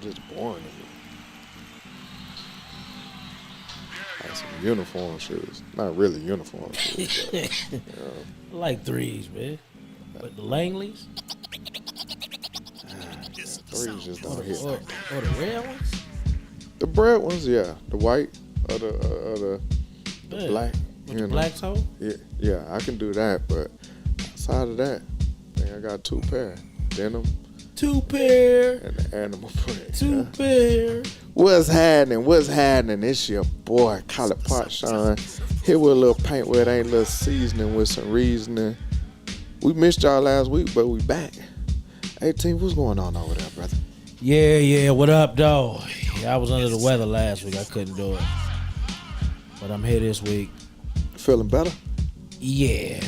just boring to me. Like some uniform shoes. Not really uniform shoes, but, I like threes, man. But the Langleys threes just don't hit. or the red ones. The bread ones, yeah. The white or the black. With the black toe? Yeah, I can do that, but outside of that, I think I got 2 pair. Denim. 2 pair. And the animal print. 2 pair. What's happening? What's happening? It's your boy, Collard Pot Sean. Here with a little paint where it ain't a little seasoning with some reasoning. We missed y'all last week, but we back. 18, what's going on over there, brother? Yeah. What up, though? Yeah, I was under the weather last week. I couldn't do it. But I'm here this week. Feeling better? Yeah,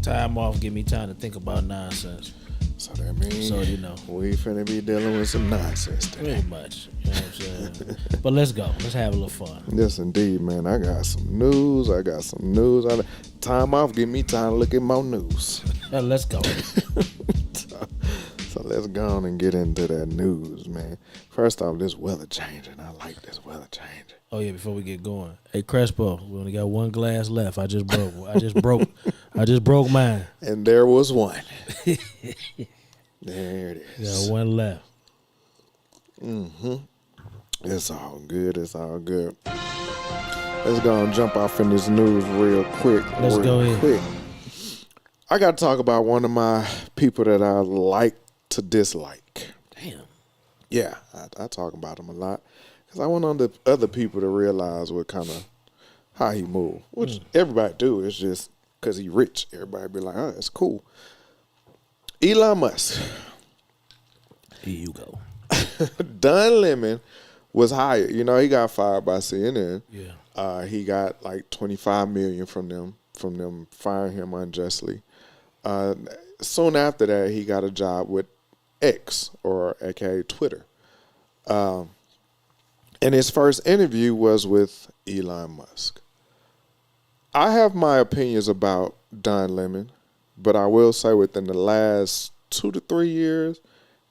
time off give me time to think about nonsense. So that means we finna be dealing with some nonsense today. Pretty much. You know what I'm saying? But let's go. Let's have a little fun. Yes, indeed, man. I got some news. Time off give me time to look at more news. Let's go. So let's go on and get into that news, man. First off, this weather changing. I like this weather changing. Oh yeah, before we get going. Hey Crespo, we only got 1 glass left. I just broke mine. And there was one. There it is. Got 1 left. It's all good. Let's go and jump off in this news real quick. Let's go ahead. I got to talk about one of my people that I like to dislike. Damn. Yeah, I talk about him a lot. Because I want other people to realize what kind of, how he move. Which everybody do. It's just because he rich. Everybody be like, oh, that's cool. Elon Musk. Here you go. Don Lemon was hired. He got fired by CNN. Yeah. He got like $25 million from them firing him unjustly. Soon after that, he got a job with X, or aka Twitter. And his first interview was with Elon Musk. I have my opinions about Don Lemon, but I will say within the last 2 to 3 years,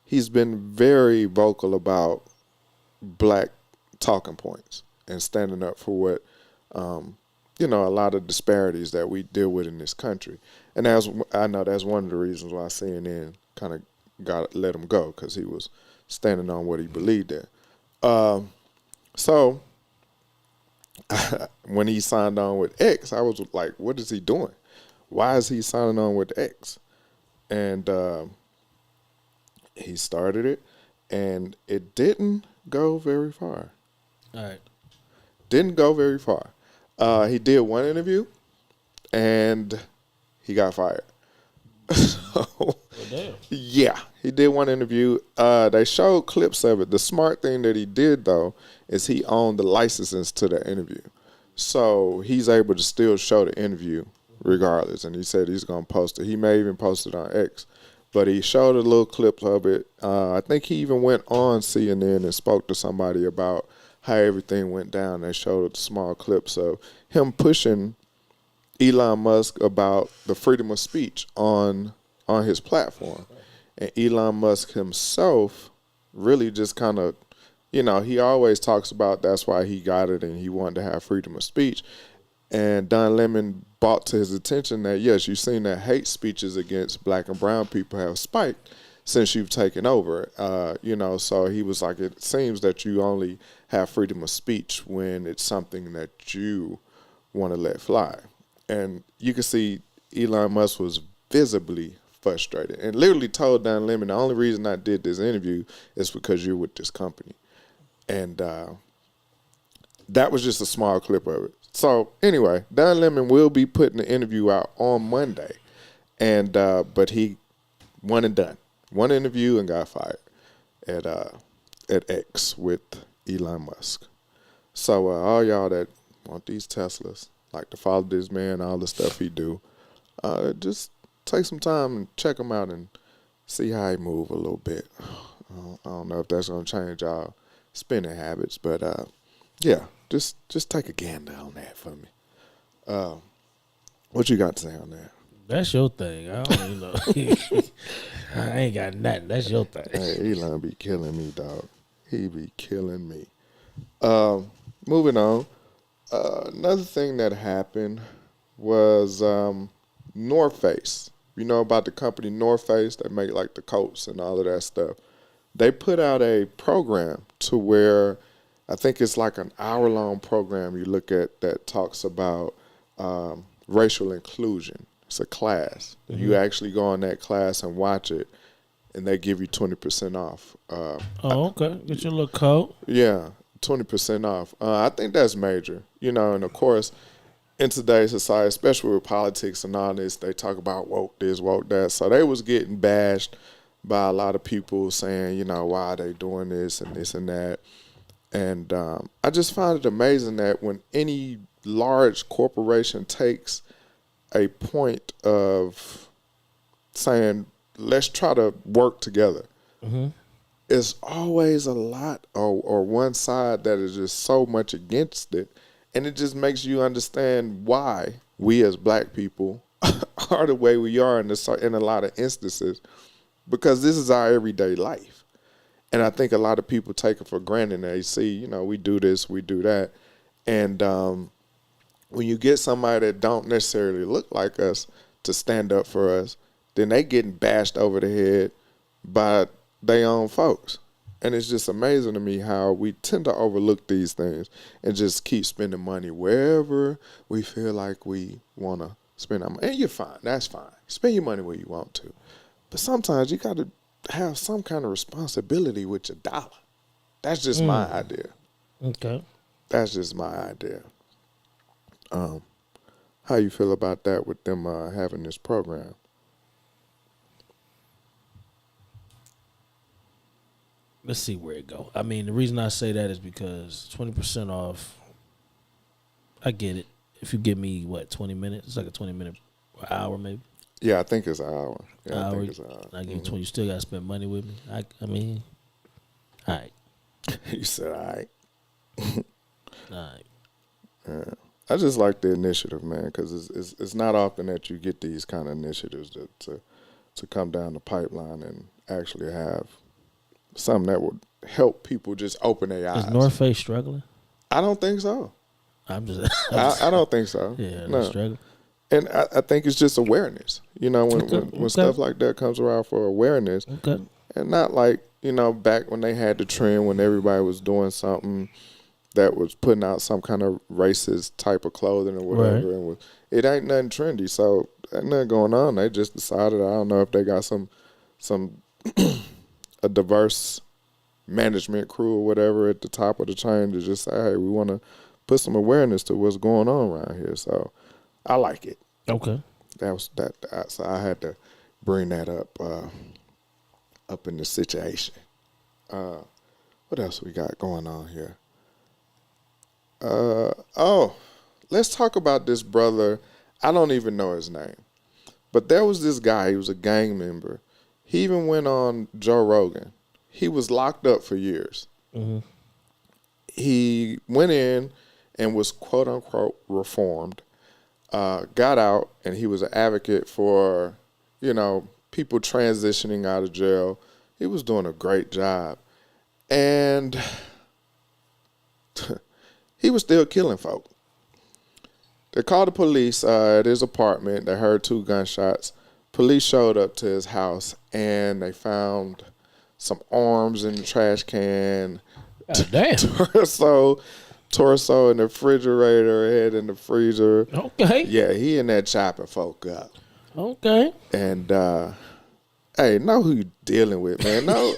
he's been very vocal about black talking points and standing up for what, a lot of disparities that we deal with in this country. And I know that's one of the reasons why CNN kind of let him go, because he was standing on what he believed in. So when he signed on with X, I was like, what is he doing? Why is he signing on with X? And he started it, and it didn't go very far. All right. Didn't go very far. He did one interview, and he got fired. Damn. Yeah, he did one interview. They showed clips of it. The smart thing that he did, though, is he owned the licenses to the interview. So he's able to still show the interview regardless. And he said he's going to post it. He may even post it on X. But he showed a little clip of it. I think he even went on CNN and spoke to somebody about how everything went down. They showed small clips of him pushing Elon Musk about the freedom of speech on his platform. And Elon Musk himself really just kind of, he always talks about that's why he got it and he wanted to have freedom of speech. And Don Lemon brought to his attention that, yes, you've seen that hate speeches against black and brown people have spiked since you've taken over. So he was like, it seems that you only have freedom of speech when it's something that you want to let fly. And you can see Elon Musk was visibly frustrated and literally told Don Lemon, the only reason I did this interview is because you're with this company. And that was just a small clip of it. So anyway, Don Lemon will be putting the interview out on Monday. And but he one and done. One interview and got fired at X with Elon Musk. So all y'all that want these Teslas, like to follow this man, all the stuff he do, just take some time and check him out and see how he move a little bit. I don't know if that's gonna change y'all spending habits, but yeah, just take a gander on that for me. What you got to say on that? That's your thing. I don't even know. I ain't got nothing. That's your thing. Hey, Elon be killing me, dog. He be killing me. Moving on. Another thing that happened was North Face. You know about the company North Face that make like the coats and all of that stuff. They put out a program to where I think it's like an hour-long program you look at that talks about racial inclusion. It's a class. Mm-hmm. You actually go on that class and watch it, and they give you 20% off. Okay. Get your little coat. Yeah, 20% off. I think that's major. You know, and of course, in today's society, especially with politics and all this, they talk about woke this, woke that. So they was getting bashed by a lot of people saying, you know, why are they doing this and that. And I just find it amazing that when any large corporation takes a point of saying, let's try to work together, mm-hmm. it's always a lot or one side that is just so much against it. And it just makes you understand why we as black people are the way we are in a lot of instances, because this is our everyday life. And I think a lot of people take it for granted. They see, you know, we do this, we do that. And when you get somebody that don't necessarily look like us to stand up for us, then they getting bashed over the head by their own folks. And it's just amazing to me how we tend to overlook these things and just keep spending money wherever we feel like we want to spend our money. And you're fine. That's fine. Spend your money where you want to. But sometimes you got to have some kind of responsibility with your dollar. That's just my idea. Okay. That's just my idea. How you feel about that with them having this program? Let's see where it go. I mean, the reason I say that is because 20% off, I get it. If you give me, 20 minutes? It's like a 20-minute hour maybe. Yeah, I think it's an hour. Yeah, I think it's an hour. I give you 20, you still got to spend money with me. I mean, all right. You said all right. All right. Yeah. I just like the initiative, man, because it's not often that you get these kind of initiatives to come down the pipeline and actually have something that would help people just open their eyes. Is North Face struggling? I don't think so. I'm just I don't think so. Yeah, no. Struggling. And I think it's just awareness. You know, when stuff like that comes around for awareness, and not like, you know, back when they had the trend when everybody was doing something that was putting out some kind of racist type of clothing or whatever, and it ain't nothing trendy. So ain't nothing going on. They just decided, I don't know if they got some a diverse management crew or whatever at the top of the chain to just say, hey, we want to put some awareness to what's going on around here. So I like it. Okay. So I had to bring that up in the situation. What else we got going on here? Let's talk about this brother. I don't even know his name, but there was this guy. He was a gang member. He even went on Joe Rogan. He was locked up for years. Mm-hmm. He went in and was quote unquote reformed. Got out, and he was an advocate for, you know, people transitioning out of jail. He was doing a great job. And he was still killing folk. They called the police at his apartment. They heard 2 gunshots. Police showed up to his house, and they found some arms in the trash can. God damn. Torso in the refrigerator, head in the freezer. Okay. Yeah, he in there chopping folk up. Okay. And hey, know who you dealing with, man. No,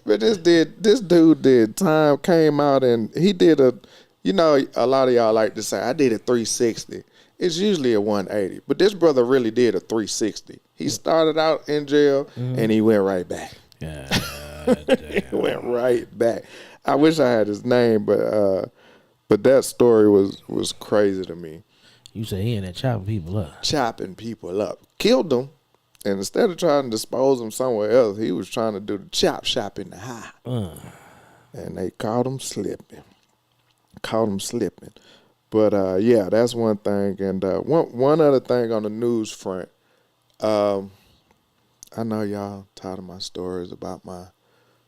but this dude did time, came out, and he did a lot of y'all like to say, I did a 360. It's usually a 180, but this brother really did a 360. He started out in jail, and he went right back. Yeah, he went right back. I wish I had his name, but that story was crazy to me. You say he in there chopping people up. Chopping people up. Killed them. And instead of trying to dispose them somewhere else, he was trying to do the chop shop in the high. And they caught him slipping. But, yeah, that's one thing. And one other thing on the news front. I know y'all tired of my stories about my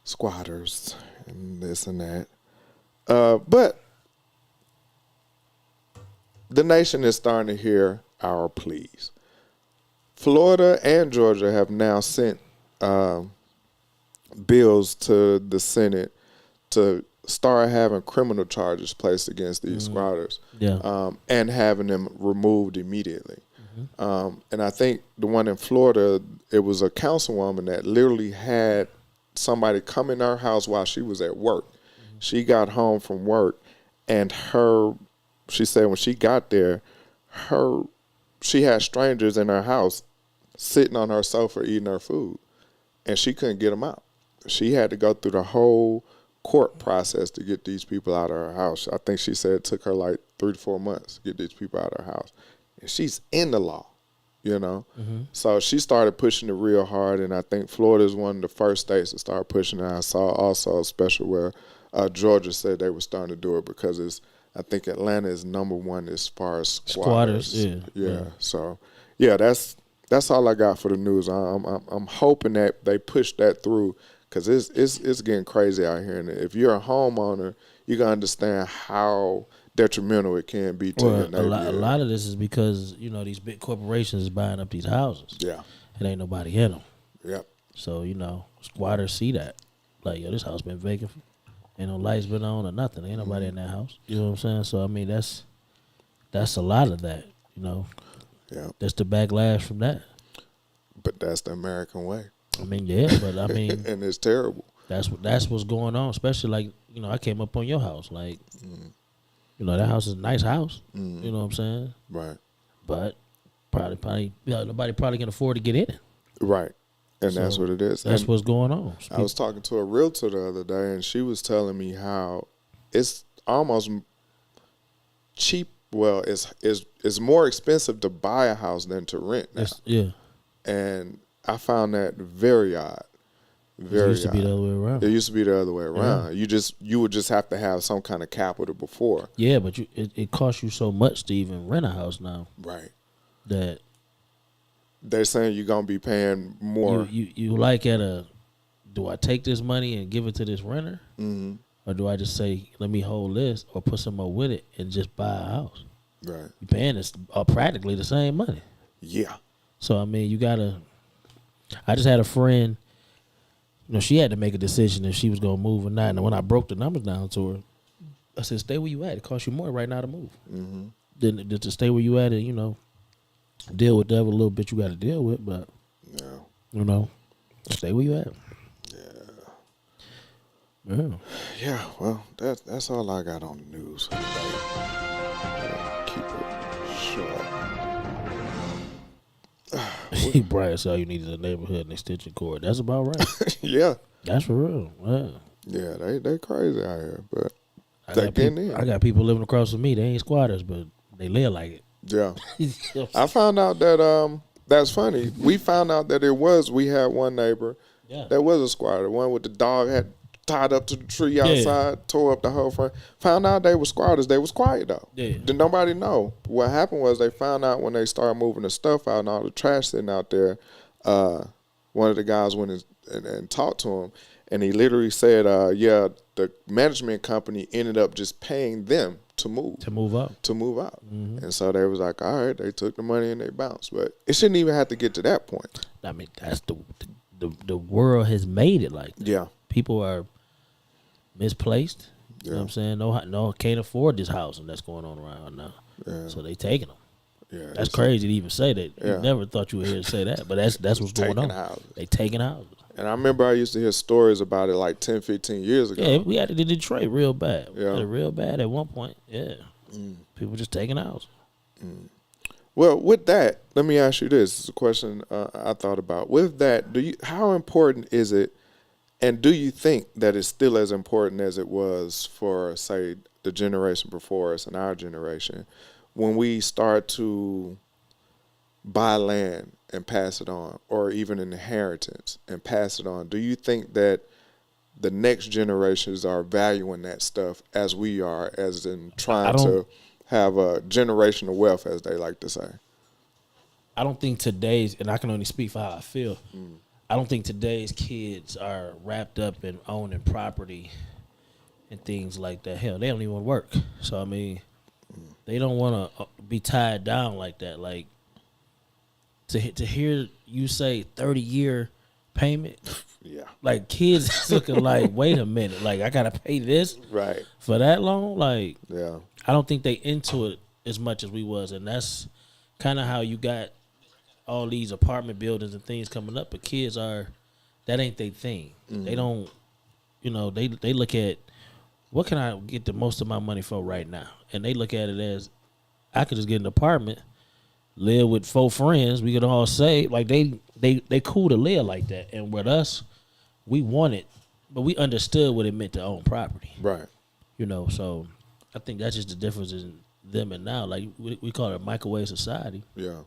squatters and this and that. But the nation is starting to hear our pleas. Florida and Georgia have now sent bills to the Senate to start having criminal charges placed against these squatters, and having them removed immediately. And I think the one in Florida, it was a councilwoman that literally had somebody come in her house while she was at work. She got home from work, and she said when she got there, she had strangers in her house sitting on her sofa eating her food, and she couldn't get them out. She had to go through the whole court process to get these people out of her house. I think she said it took her like 3 to 4 months to get these people out of her house. And she's in the law, you know? So she started pushing it real hard, and I think Florida is one of the first states to start pushing it. I saw also a special where Georgia said they were starting to do it because I think Atlanta is number one as far as squatters. Yeah. So, yeah, that's all I got for the news. I'm hoping that they push that through, because it's getting crazy out here. And if you're a homeowner, you can understand how detrimental it can be to your neighborhood. A lot of this is because, these big corporations is buying up these houses. Yeah. And ain't nobody in them. Yep. So, squatters see that. Like, this house been vacant. Ain't no lights been on or nothing. Ain't nobody in that house. You know what I'm saying? So, I mean, that's a lot of that, Yeah. That's the backlash from that. But that's the American way. I mean, yeah, but I mean, and it's terrible. That's what's going on. Especially like, I came up on your house. Like, that house is a nice house. You know what I'm saying? Right. But probably nobody probably can afford to get in it. Right. And so that's what it is. That's what's going on. I was talking to a realtor the other day, and she was telling me how it's almost cheap. Well, it's more expensive to buy a house than to rent now. Yeah. And I found that very odd. Very It used to be the other way around. It used to be the other way around. Yeah. You would just have to have some kind of capital before. Yeah, but it costs you so much to even rent a house now. Right. That they're saying you're gonna be paying more. You like do I take this money and give it to this renter? Mm-hmm. Or do I just say, let me hold this or put some more with it and just buy a house? Right. You're paying this practically the same money. Yeah. So, I mean, I just had a friend, she had to make a decision if she was going to move or not. And when I broke the numbers down to her, I said, stay where you at. It costs you more right now to move. Mm-hmm. Then to stay where you at and, deal with whatever little bit you got to deal with. But, stay where you at. Yeah. Yeah, well, that's all I got on the news for today. Keep it short. Brian said all you needed a neighborhood and extension cord. That's about right. Yeah. That's for real. Yeah, they crazy out here, but I got people living across from me. They ain't squatters, but they live like it. Yeah. I found out that that's funny. We found out that we had one neighbor that was a squatter. One with the dog had tied up to the tree outside, tore up the whole front. Found out they were squatters. They was quiet though. Yeah. Did nobody know? What happened was they found out when they started moving the stuff out and all the trash sitting out there. One of the guys went and talked to him, and he literally said, the management company ended up just paying them to move out. Mm-hmm. And so they was like, all right, they took the money and they bounced. But it shouldn't even have to get to that point. I mean, that's the world has made it like that. Yeah. People are misplaced. You know what I'm saying? No, can't afford this housing that's going on around now. Yeah. So they taking them. Yeah, that's crazy to even say that. You never thought you would hear to say that, but that's what's going on. Houses. They taking houses. And I remember I used to hear stories about it like 10, 15 years ago. Yeah, we had it in Detroit real bad. Yeah. We had it real bad at one point. Yeah. People just taking houses. Well, with that, let me ask you this. It's a question I thought about. With that, how important is it, and do you think that it's still as important as it was for, say, the generation before us and our generation, when we start to buy land and pass it on, or even an inheritance and pass it on? Do you think that the next generations are valuing that stuff as we are, as in trying to have a generational wealth, as they like to say? I don't think today's, and I can only speak for how I feel, I don't think today's kids are wrapped up in owning property and things like that. Hell, they don't even want to work. So I mean, they don't want to be tied down like that. Like to hear you say 30-year payment. Yeah. Like kids is looking like, wait a minute, like I gotta pay this Right. for that long. Like, Yeah. I don't think they into it as much as we was, and that's kind of how you got all these apartment buildings and things coming up. But kids that ain't their thing. They don't, they look at what can I get the most of my money for right now, and they look at it as I could just get an apartment, live with 4 friends. We could all say like they cool to live like that. And with us, we want it, but we understood what it meant to own property. Right. So I think that's just the difference in them and now. Like we call it a microwave society. Yeah.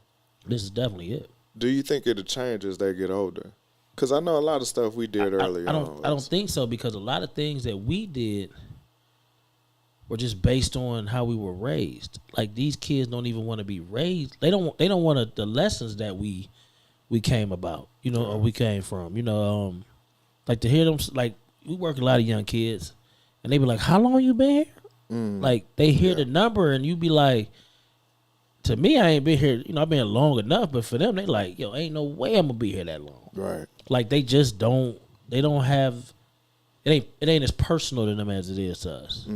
This is definitely it. Do you think it'll change as they get older? Because I know a lot of stuff we did early on. I don't think so, because a lot of things that we did were just based on how we were raised. Like these kids don't even want to be raised. They don't want the lessons that we came about, or we came from. Like to hear them, like we work with a lot of young kids, and they be like, "How long you been here?" Like they hear the number, and you be like, to me, I ain't been here. I've been here long enough, but for them, they like, yo, ain't no way I'm gonna be here that long. Right. Like they just don't. They don't have. It ain't as personal to them as it is to us.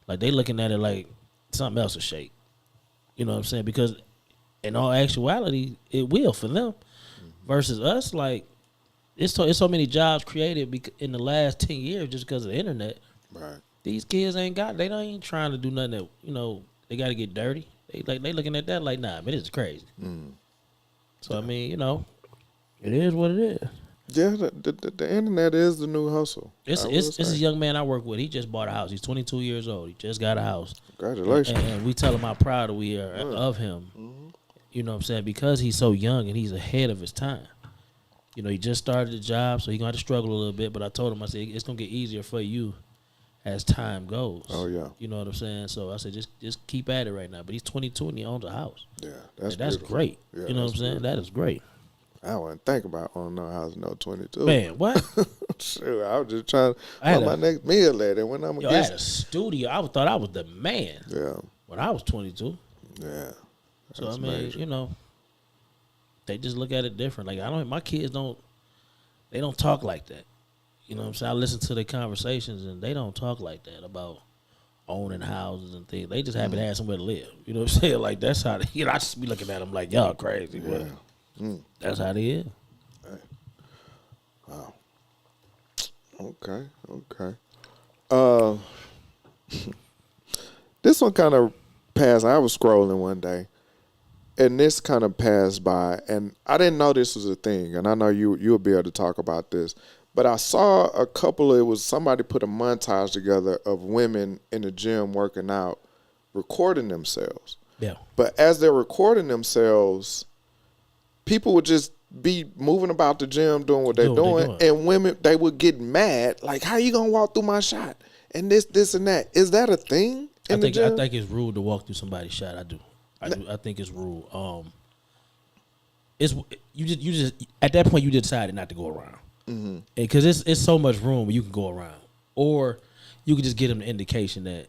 Like they looking at it like something else will shake. You know what I'm saying? Because in all actuality, it will for them. Versus us, like it's so many jobs created in the last 10 years just because of the internet. Right. These kids ain't trying to do nothing that they got to get dirty. They looking at that like, nah, man, this is crazy. So I mean, it is what it is. Yeah, the internet is the new hustle. It's a young man I work with. He just bought a house. He's 22 years old. He just got a house. Congratulations. And we tell him how proud we are of him. You know what I'm saying? Because he's so young and he's ahead of his time. He just started the job, so he's going to have to struggle a little bit. But I told him, I said, it's going to get easier for you as time goes. Oh, yeah. You know what I'm saying? So I said, just keep at it right now. But he's 22 and he owns a house. Yeah, that's great. Yeah, you know what I'm saying? That is great. I wouldn't think about owning a house no 22. Man, what? Sure, I was just trying to find my next meal at it. When I'm I had a studio. I thought I was the man. Yeah. When I was 22. Yeah. So I mean, major. They just look at it different. Like my kids don't talk like that. You know what I'm saying? I listen to their conversations and they don't talk like that about owning houses and things. They just happy to have somewhere to live. You know what I'm saying? Like that's how they, I just be looking at them like, y'all crazy. But that's how they is. Hey. Wow. Okay. This one kind of passed. I was scrolling one day, and this kind of passed by, and I didn't know this was a thing, and I know you'll be able to talk about this, but I saw a couple. It was somebody put a montage together of women in the gym working out, recording themselves. Yeah. But as they're recording themselves, people would just be moving about the gym doing what they're doing, and women, they would get mad, like, how you gonna walk through my shot? And this and that. Is that a thing in the gym? I think it's rude to walk through somebody's shot. I do. I think it's rude. It's you just at that point you decided not to go around, because it's so much room where you can go around, or you can just get them the indication that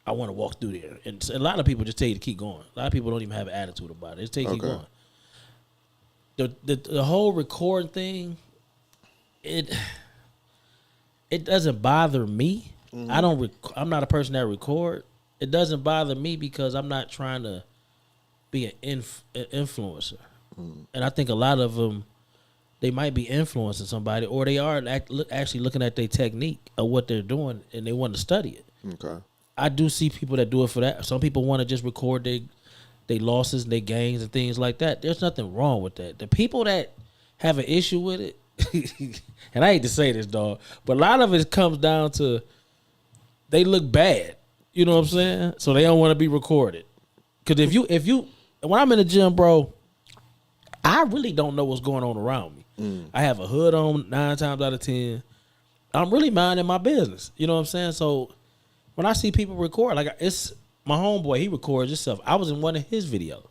I want to walk through there. And a lot of people just tell you to keep going. A lot of people don't even have an attitude about it. They just tell you to keep going. The whole recording thing, it doesn't bother me. I'm not a person that record. It doesn't bother me because I'm not trying to be an influencer. And I think a lot of them, they might be influencing somebody, or they are actually looking at their technique of what they're doing and they want to study it. Okay. I do see people that do it for that. Some people want to just record their losses and their gains and things like that. There's nothing wrong with that. The people that have an issue with it, and I hate to say this, dog, but a lot of it comes down to they look bad. You know what I'm saying? So they don't want to be recorded. Because if you, when I'm in the gym, bro, I really don't know what's going on around me. I have a hood on 9 times out of 10. I'm really minding my business. You know what I'm saying? So when I see people record, like it's my homeboy, he records himself. I was in one of his videos.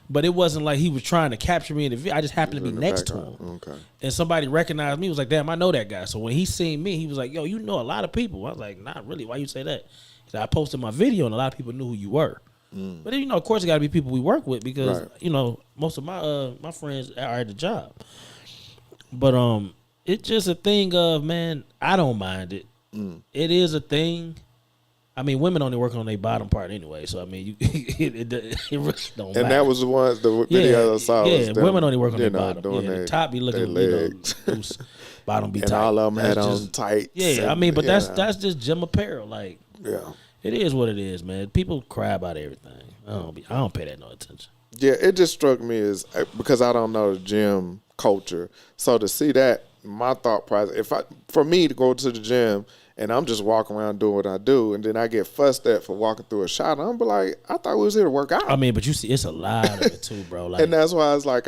but it wasn't like he was trying to capture me in the video. I just happened to be next to him. Okay. And somebody recognized me. Was like, damn, I know that guy. So when he seen me, he was like, yo, you know a lot of people. I was like, not really. Why you say that? He said, I posted my video and a lot of people knew who you were. But then, of course, it got to be people we work with because most of my friends are at the job. But it's just a thing of, man, I don't mind it. It is a thing. I mean, women only work on their bottom part anyway, so I mean, it really don't matter. And that was the video I saw. Yeah, them, women only work on their bottom. The top be looking legs. Loose, bottom be and tight. all of them That's had just, on tights. Yeah, I mean, but that's just gym apparel. Like, yeah, it is what it is, man. People cry about everything. I don't pay that no attention. Yeah, it just struck me as because I don't know the gym culture, so to see that, my thought process, for me to go to the gym. And I'm just walking around doing what I do, and then I get fussed at for walking through a shot. I'm like, I thought we was here to work out. I mean, but you see, it's a lot of it too, bro. Like, and that's why I was like,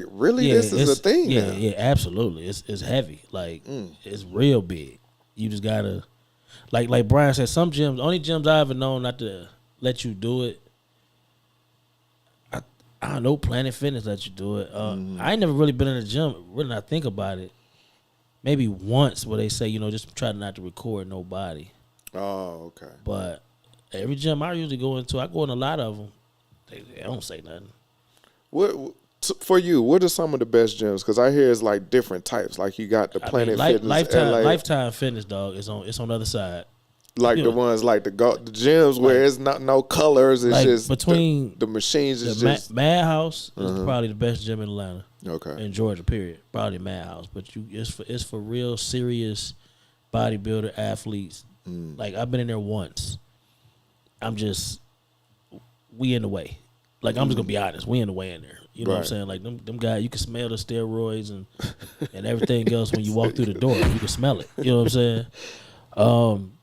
really, this is a thing now. Yeah, absolutely. It's heavy. Like, it's real big. You just gotta, like Brian said, some gyms, only gyms I ever known not to let you do it. I don't know, Planet Fitness let you do it. I ain't never really been in a gym. Really, not think about it. Maybe once where they say, just try not to record nobody. Oh, okay. But every gym I usually go into, I go in a lot of them. They don't say nothing. What for you? What are some of the best gyms? Because I hear it's like different types. Like you got the Planet Fitness, Lifetime Fitness, dog. It's on the other side. Like the ones like the gyms where it's not no colors. It's just between the machines. Is just Madhouse is probably the best gym in Atlanta. Okay. In Georgia, period. Probably Madhouse, but it's for real serious bodybuilder athletes. Like I've been in there once. We in the way. Like I'm just gonna be honest, we in the way in there. You know what I'm saying? Like them guys, you can smell the steroids and everything else when you walk through the door. You can smell it. You know what I'm saying?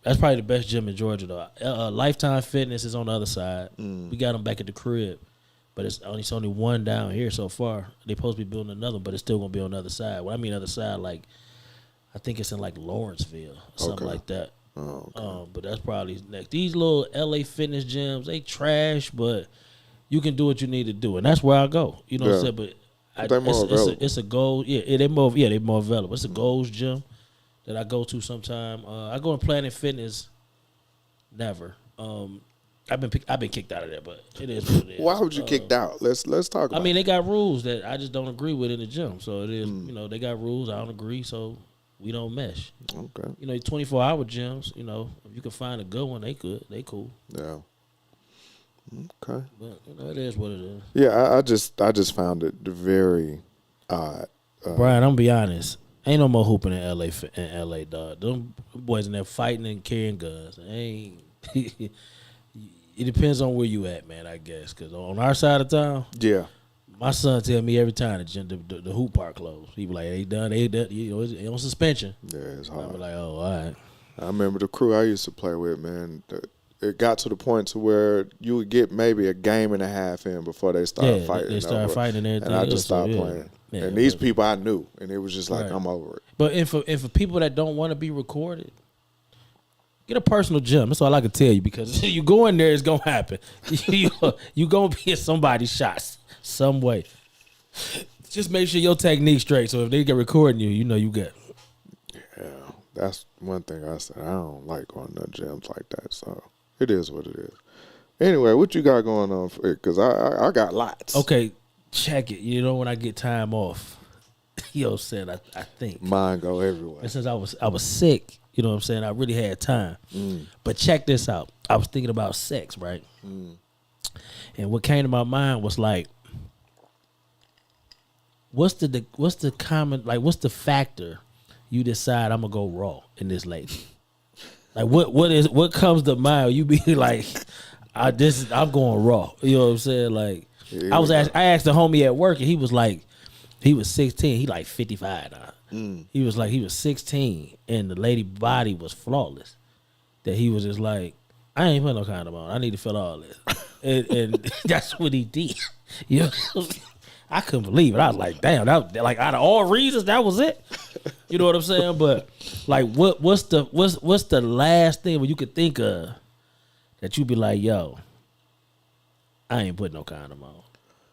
That's probably the best gym in Georgia though. Lifetime Fitness is on the other side. We got them back at the crib. But it's only one down here so far. They supposed to be building another, but it's still gonna be on the other side. When I mean other side, like I think it's in like Lawrenceville, something like that. Oh, okay. But that's probably next. These little LA fitness gyms, they trash, but you can do what you need to do, and that's where I go. You know what I'm saying? But it's a goal. Yeah, they more available. It's a goals gym that I go to sometime. I go in Planet Fitness. Never. I've been kicked out of there, but it is what it is. Why would you kicked out? Let's talk about it. I mean, they got rules that I just don't agree with in the gym. So it is, they got rules. I don't agree, so we don't mesh. Okay. 24-hour gyms, if you can find a good one, they good. They cool. Yeah. Okay. But, it is what it is. Yeah, I just found it very odd. Brian, I'm gonna be honest. Ain't no more hooping in LA, dog. Them boys in there fighting and carrying guns. Ain't... It depends on where you at, man, I guess. Because on our side of town, my son tell me every time the hoop park closed. He be like, they done. It's on suspension. Yeah, it's hard. I be like, oh, all right. I remember the crew I used to play with, man. It got to the point to where you would get maybe a game and a half in before they started fighting. They started fighting and everything. And I just stopped playing. Yeah, and these people I knew, and it was just like, I'm over it. But if for people that don't want to be recorded, get a personal gym. That's all I can tell you, because you go in there, it's going to happen. You going to be in somebody's shots some way. Just make sure your technique's straight, so if they get recording you, you get. Yeah, that's one thing I said. I don't like going to gyms like that, so it is what it is. Anyway, what you got going on? Because I got lots. Okay, check it. When I get time off, said I think. Mine go everywhere. And since I was sick, you know what I'm saying, I really had time. But check this out. I was thinking about sex, right? And what came to my mind was like, what's the common, like, what's the factor you decide I'm gonna go raw in this lady? Like what comes to mind? You be like, I'm going raw. You know what I'm saying? Like, I asked the homie at work, and he was like, he was 16. He like 55 now. He was 16, and the lady body was flawless. That he was just like, I ain't put no condom on. I need to feel all this, and that's what he did. I couldn't believe it. I was like, damn, that like out of all reasons, that was it. You know what I'm saying? But like, what's the last thing when you could think of that you be like, yo, I ain't putting no condom on?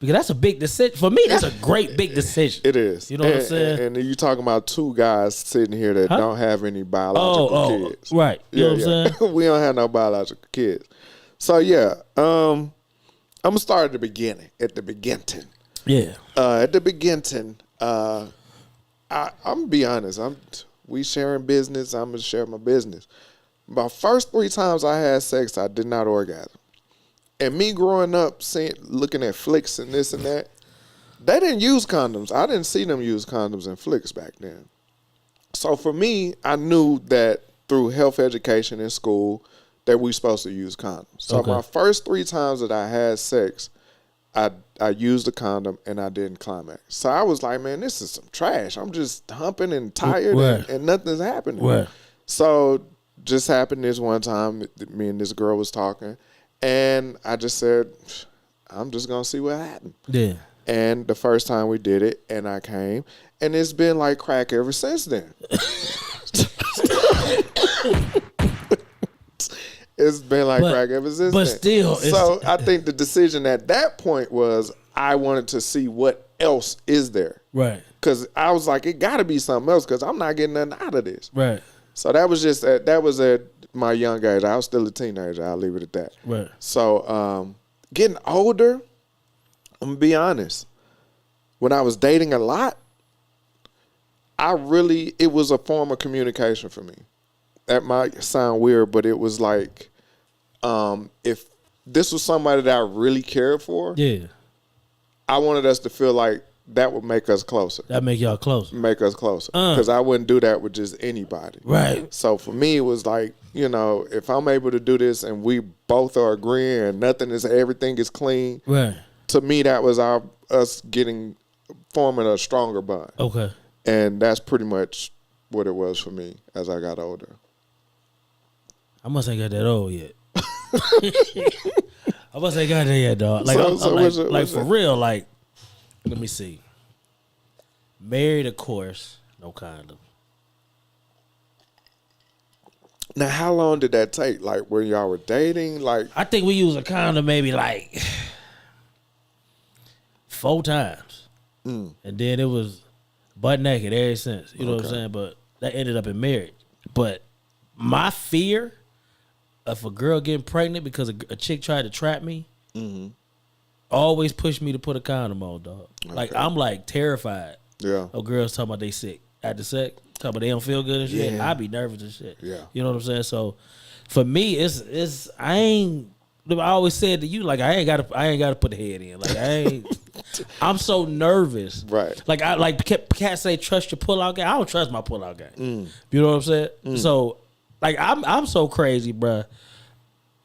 Because that's a big decision. For me, that's a great big decision. It is. You know what I'm saying? And you talking about two guys sitting here that don't have any biological kids. Right. You know what I'm saying? We don't have no biological kids. So, yeah. I'm going to start at the beginning. At the beginning. Yeah. At the beginning, I'm going to be honest. We sharing business. I'm going to share my business. My first 3 times I had sex, I did not orgasm. And me growing up, looking at flicks and this and that, they didn't use condoms. I didn't see them use condoms in flicks back then. So for me, I knew that through health education in school that we supposed to use condoms. So my first 3 times that I had sex, I used a condom and I didn't climax. So I was like, man, this is some trash. I'm just humping and tired and nothing's happening. Right. So just happened this one time, me and this girl was talking, and I just said, I'm just going to see what happened. Yeah. And the first time we did it, and I came, and it's been like crack ever since then. It's been like crack ever since then. But still. So I think the decision at that point was I wanted to see what else is there. Right. Because I was like, it got to be something else because I'm not getting nothing out of this. Right. So that was just at my young age. I was still a teenager. I'll leave it at that. Right. So getting older, I'm going to be honest. When I was dating a lot, it was a form of communication for me. That might sound weird, but it was like if this was somebody that I really cared for, I wanted us to feel like that would make us closer. That make y'all closer. Make us closer. Because I wouldn't do that with just anybody. Right. So for me, it was like, if I'm able to do this and we both are agreeing and everything is clean. Right. To me, that was us forming a stronger bond. Okay. And that's pretty much what it was for me as I got older. I must ain't got that old yet. I must ain't got that yet, dog. Like, for real, like, let me see. Married, of course, no condom. Now, how long did that take? Like, when y'all were dating? Like, I think we used a condom maybe like 4 times. And then it was butt naked ever since. You know what I'm saying? But that ended up in marriage. But my fear of a girl getting pregnant because a chick tried to trap me always pushed me to put a condom on, dog. Okay. Like, I'm like terrified. Yeah. Of girls talking about they sick after sex, talking about they don't feel good and shit. Yeah. I be nervous and shit. Yeah. You know what I'm saying? So for me, I always said to you, like, I ain't gotta put the head in. Like, I'm so nervous. Right. Like cats say trust your pull-out game. I don't trust my pull-out game. You know what I'm saying? So like I'm so crazy, bruh.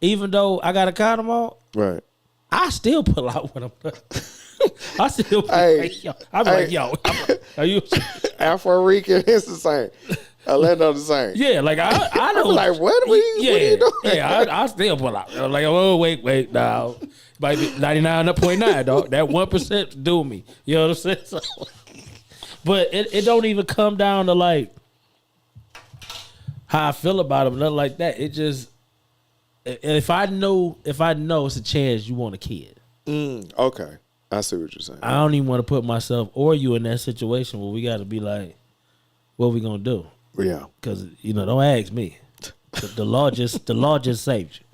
Even though I got a condom on, right, I still pull out when I'm done. I still like, yo. I'm like, yo, are you Afro Rican? It's the same. Orlando the same. Yeah, like I know. Like, what are you doing? Yeah, I still pull out. I'm like, oh, wait, now. Might be 99.9, dog. That 1% do me. You know what I'm saying? So, but it don't even come down to like how I feel about it, nothing like that. It just if I know it's a chance you want a kid. Okay. I see what you're saying. I don't even want to put myself or you in that situation where we got to be like, what we gonna do? Yeah. Because don't ask me. The law just saved you.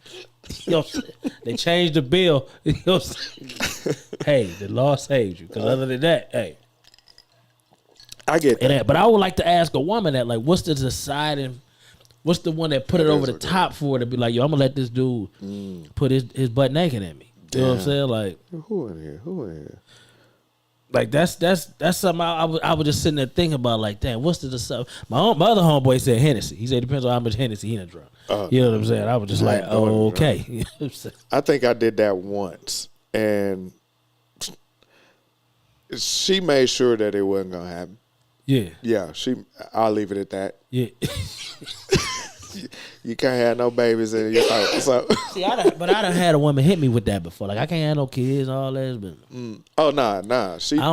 You know what I'm saying? They changed the bill. You know what I'm saying? Hey, the law saved you. Because other than that, hey, I get that. But I would like to ask a woman that, like, what's the deciding? What's the one that put it over the top for it to be like, yo, I'm gonna let this dude put his butt naked at me. You know what I'm saying? Like, who in here? Like that's something I would just sitting there thinking about. Like, damn, what's the my other homeboy said Hennessy. He said it depends on how much Hennessy he done drunk. You know what I'm saying? I was just like, oh, okay. You know what I'm saying? I think I did that once, and she made sure that it wasn't gonna happen. Yeah. Yeah. I'll leave it at that. Yeah. You can't have no babies in your house. So. See, I done had a woman hit me with that before. Like, I can't have no kids and all that. But oh, nah.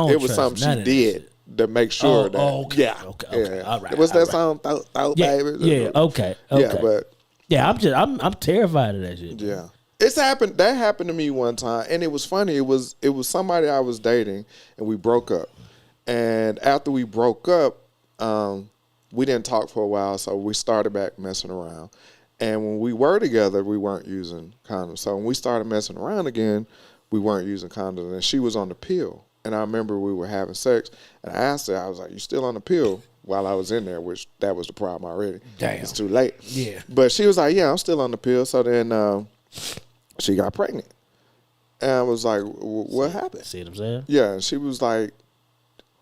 It was something she did to make sure that. Oh, okay. Yeah. Okay. All right. What's that song? Thought yeah. babies? Yeah. Okay. Yeah, but yeah, I'm terrified of that shit. Yeah. It's happened. That happened to me one time, and it was funny. It was somebody I was dating, and we broke up. And after we broke up, we didn't talk for a while, so we started back messing around. And when we were together, we weren't using condoms. So when we started messing around again, we weren't using condoms, and she was on the pill. And I remember we were having sex, and I asked her, I was like, "You still on the pill?" While I was in there, which that was the problem already. Damn. It's too late. Yeah. But she was like, "Yeah, I'm still on the pill." So then she got pregnant. And I was like, "What happened?" See what I'm saying? Yeah, and she was like,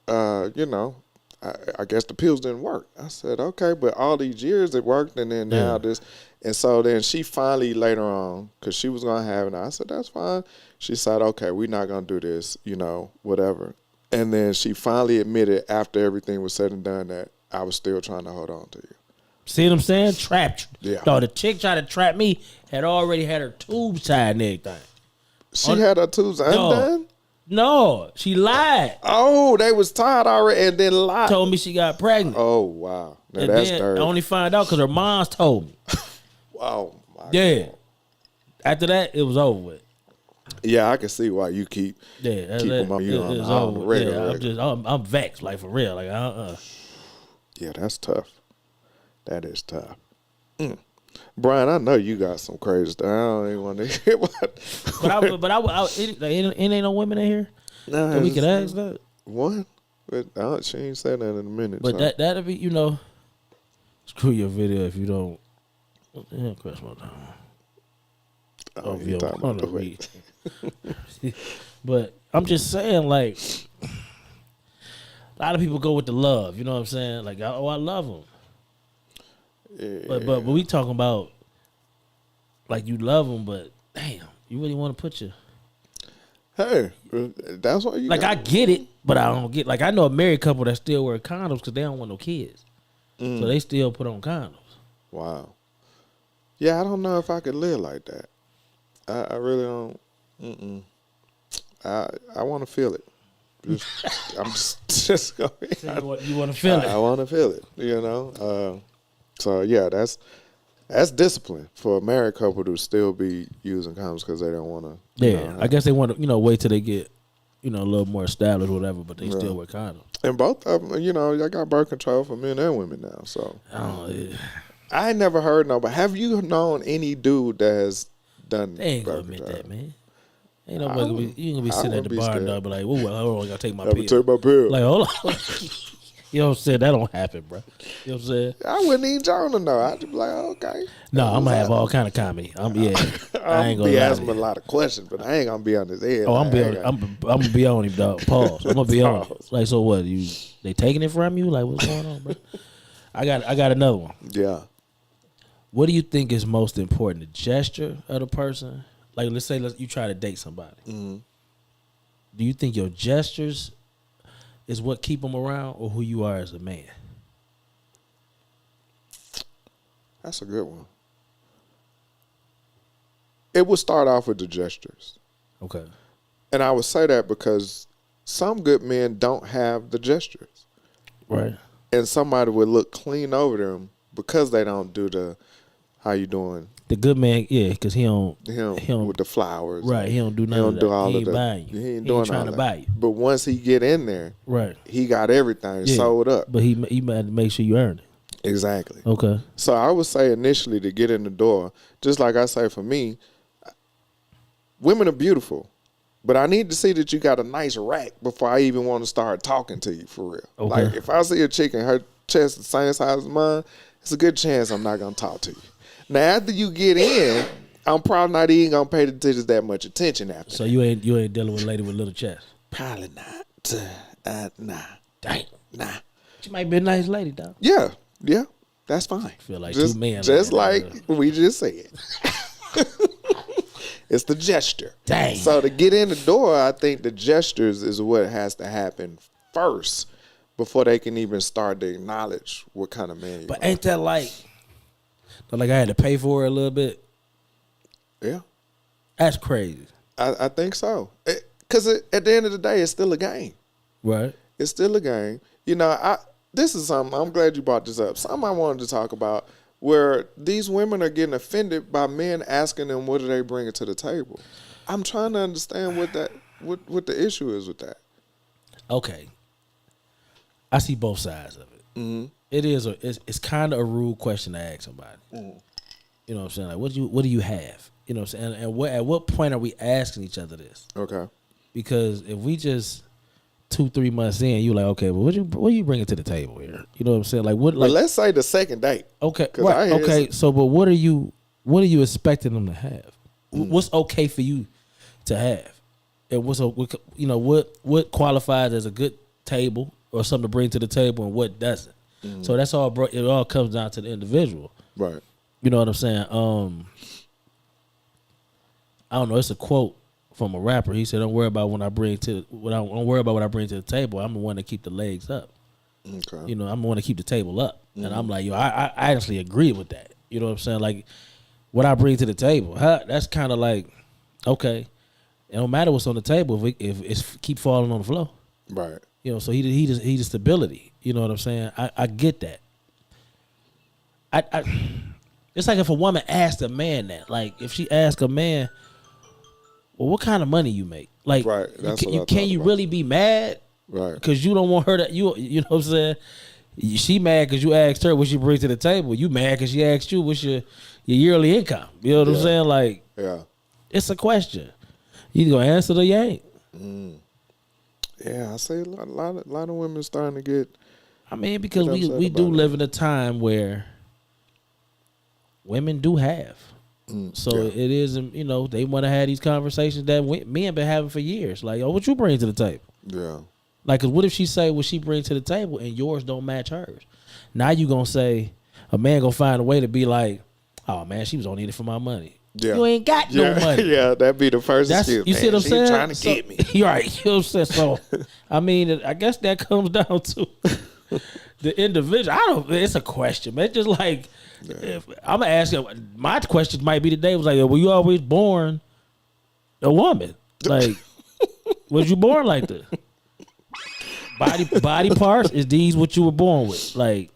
you know, I guess the pills didn't work. I said, okay, but all these years it worked, and then now this. And so then she finally later on, because she was going to have it, I said, that's fine. She said, okay, we're not going to do this, you know, whatever. And then she finally admitted after everything was said and done that I was still trying to hold on to you. See what I'm saying? Trapped. Yeah. No, the chick tried to trap me, had already had her tubes tied and everything. She had her tubes undone? No, she lied. Oh, they was tied already and then lied. Told me she got pregnant. Oh, wow. Now and that's then dirty. I only found out because her mom's told me. Oh, my Yeah. God. After that, it was over with. Yeah, I can see why you keep Yeah, them on you on the regular. I'm vexed, like for real. Like Yeah, that's tough. That is tough. Brian, I know you got some crazy stuff. I don't even want to hear about. But it ain't no women in here. Nah, So we can ask that. One, but she ain't said that in a minute. But so. that'll be, you know, screw your video if you don't. Yeah, crash my time. Oh, you talking about the way. But I'm just saying, like, a lot of people go with the love. You know what I'm saying? Like, I love them. Yeah. But we talking about, like, you love them, but damn, you really want to put your. Hey, that's why you. Like, I get it, but I don't get. Like, I know a married couple that still wear condoms because they don't want no kids, so they still put on condoms. Wow. Yeah, I don't know if I could live like that. I really don't. I want to feel it. I'm just going. You want to feel it. I want to feel it. You know. So yeah, that's discipline for a married couple to still be using condoms because they don't want to. Yeah, I guess they want to, wait till they get, a little more established or whatever, but they still wear condoms. And both of them, I got birth control for men and women now. So Yeah. I ain't never heard nobody. Have you known any dude that has done? They ain't gonna admit that, man. Ain't nobody gonna be. You gonna be sitting at the bar and be like, "Whoa, hold on, I gotta take my pill." Take my pill. Like, hold on. You know what I'm saying? That don't happen, bro. You know what I'm saying? I wouldn't even John to know. I'd just be like, okay. No, I'm gonna have all kind of comedy. I ain't gonna be asking him a lot of questions, but I ain't gonna be on his head. Oh, I'm gonna be on him, dog. Pause. I'm gonna be on him. Like, so what? They taking it from you? Like, what's going on, bro? I got another one. Yeah. What do you think is most important? The gesture of the person? Like, let's say you try to date somebody. Mm-hmm. Do you think your gestures is what keep them around, or who you are as a man? That's a good one. It would start off with the gestures. Okay. And I would say that because some good men don't have the gestures. Right. And somebody would look clean over them because they don't do the, how you doing? The good man, yeah, because he don't with the flowers. Right, he don't do none of that. He ain't buying you. He ain't doing trying to buy you. But once he get in there, right, he got everything sold up. But he might make sure you earn it. Exactly. Okay. So I would say initially to get in the door, just like I say for me, women are beautiful, but I need to see that you got a nice rack before I even want to start talking to you for real. Okay. Like if I see a chick and her chest the same size as mine, it's a good chance I'm not gonna talk to you. Now after you get in, I'm probably not even gonna pay the digits that much attention after. So you ain't dealing with a lady with a little chest. Probably not. Nah. Dang. Nah. She might be a nice lady, dog. Yeah. That's fine. I feel like just, 2 men. Just like we just said. It's the gesture. Dang. So to get in the door, I think the gestures is what has to happen first before they can even start to acknowledge what kind of man you are. But ain't that like I had to pay for it a little bit? Yeah. That's crazy. I think so. Because at the end of the day, it's still a game. Right. It's still a game. This is something, I'm glad you brought this up. Something I wanted to talk about where these women are getting offended by men asking them what do they bring to the table. I'm trying to understand what the issue is with that. Okay, I see both sides of it. Mm-hmm. It's kind of a rude question to ask somebody. Mm-hmm. You know what I'm saying? Like, what do you have? You know what I'm saying? And at what point are we asking each other this? Okay. Because if we just 2-3 months in, you like, okay, well, what are you bringing to the table here? You know what I'm saying? Like, what? Like, well, let's say the second date. Okay, right. Okay, so but what are you expecting them to have? What's okay for you to have? And what qualifies as a good table or something to bring to the table, and what doesn't? So that's all. It all comes down to the individual, right? You know what I'm saying? I don't know. It's a quote from a rapper. He said, "Don't worry about what I bring to the table. I'm the one to keep the legs up. Okay. You know, I'm the one to keep the table up." And I'm like, yo, I actually agree with that. You know what I'm saying? Like, what I bring to the table, that's kind of like, okay, it don't matter what's on the table if it's keep falling on the floor. Right. You know, so he just stability. You know what I'm saying? I get that. It's like if a woman asked a man that, like, if she asked a man, well, what kind of money you make? Like, right. Can you really be mad? Right. Because you don't want her to, you know what I'm saying? She mad because you asked her what she brings to the table. You mad because she asked you what's your yearly income. You know what I'm saying? Like, it's a question. You either gonna answer it or you ain't. Yeah, I say a lot of women starting to get. I mean, because we do live in a time where women do have. So it isn't, you know, they want to have these conversations that men been having for years. Like, oh, what you bring to the table? Yeah. Like, cause what if she say what she brings to the table and yours don't match hers? Now you gonna say a man gonna find a way to be like, oh man, she was only in it for my money. Yeah. You ain't got no money. Yeah, that'd be the first excuse. You see what I'm saying? Trying to get me. You're right. You know what I'm saying? So, I mean, I guess that comes down to the individual. It's a question, man. It's just like, if I'm gonna ask you, my question might be today was like, were you always born a woman? Like, was you born like this? Body parts, is these what you were born with? Like,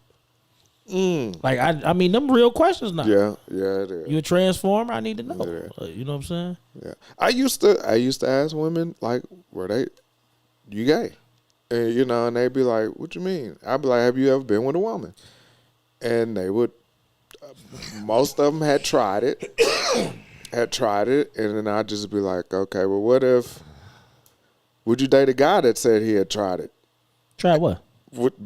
like I mean, them real questions now. Yeah, it is. You a transformer? I need to know. You know what I'm saying? Yeah, I used to ask women, like, you gay? And you know, and they'd be like, what you mean? I'd be like, have you ever been with a woman? And they would. Most of them had tried it, and then I'd just be like, okay, well, would you date a guy that said he had tried it? Tried what?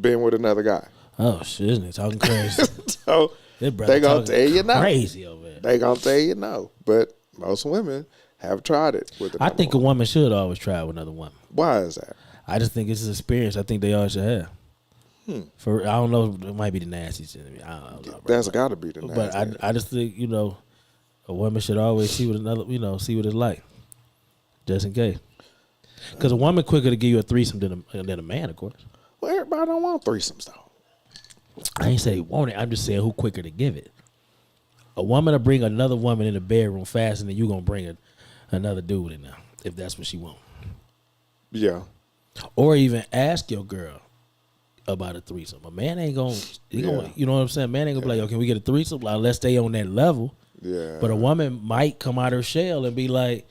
Been with another guy. Oh shit, isn't it talking crazy? So they gonna tell you no. Crazy over there. They gonna tell you no, but most women have tried it with another I think woman. A woman should always try with another woman. Why is that? I just think it's an experience. I think they all should have. I don't know. It might be the nastiest in me. I don't know. That's got to be the nastiest. But I just think, you know, a woman should always see what it's like, just in case. Because a woman quicker to give you a threesome than a man, of course. Well, everybody don't want threesomes though. I ain't say want it. I'm just saying who quicker to give it. A woman to bring another woman in the bedroom faster than you gonna bring another dude in there, if that's what she want. Yeah. Or even ask your girl about a threesome. A man ain't gonna, you know what I'm saying? Man ain't gonna be like, okay, we get a threesome. Like, let's stay on that level. Yeah. But a woman might come out her shell and be like,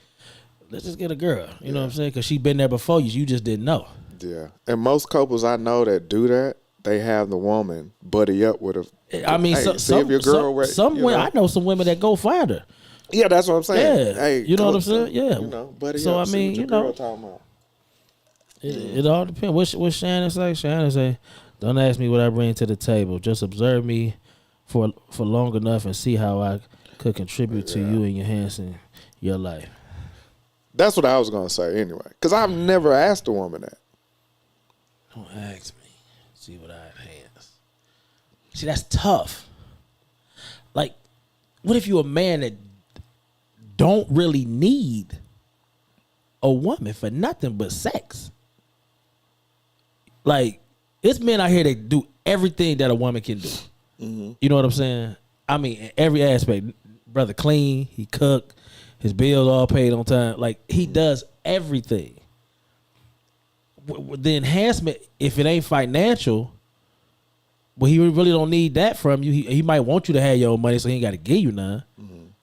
let's just get a girl. You know what I'm saying? Because she been there before you. You just didn't know. Yeah. And most couples I know that do that, they have the woman buddy up with a. I mean, hey, some women, I know some women that go find her. Yeah, that's what I'm saying. Yeah. Hey, you know what I'm saying? Yeah. You know, buddy so, up. I mean, you know. Talking about. It all depends. What Shannon say? Shannon say, don't ask me what I bring to the table. Just observe me for long enough and see how I could contribute to you and enhancing your life. That's what I was going to say anyway. Because I've never asked a woman that. Don't ask me. See what I enhance. See, that's tough. Like, what if you're a man that don't really need a woman for nothing but sex? Like, it's men out here that do everything that a woman can do. Mm-hmm. You know what I'm saying? I mean, in every aspect. Brother clean, he cook, his bills all paid on time. Like, he does everything. The enhancement, if it ain't financial, Well, he really don't need that from you. He might want you to have your own money, so he ain't got to give you none.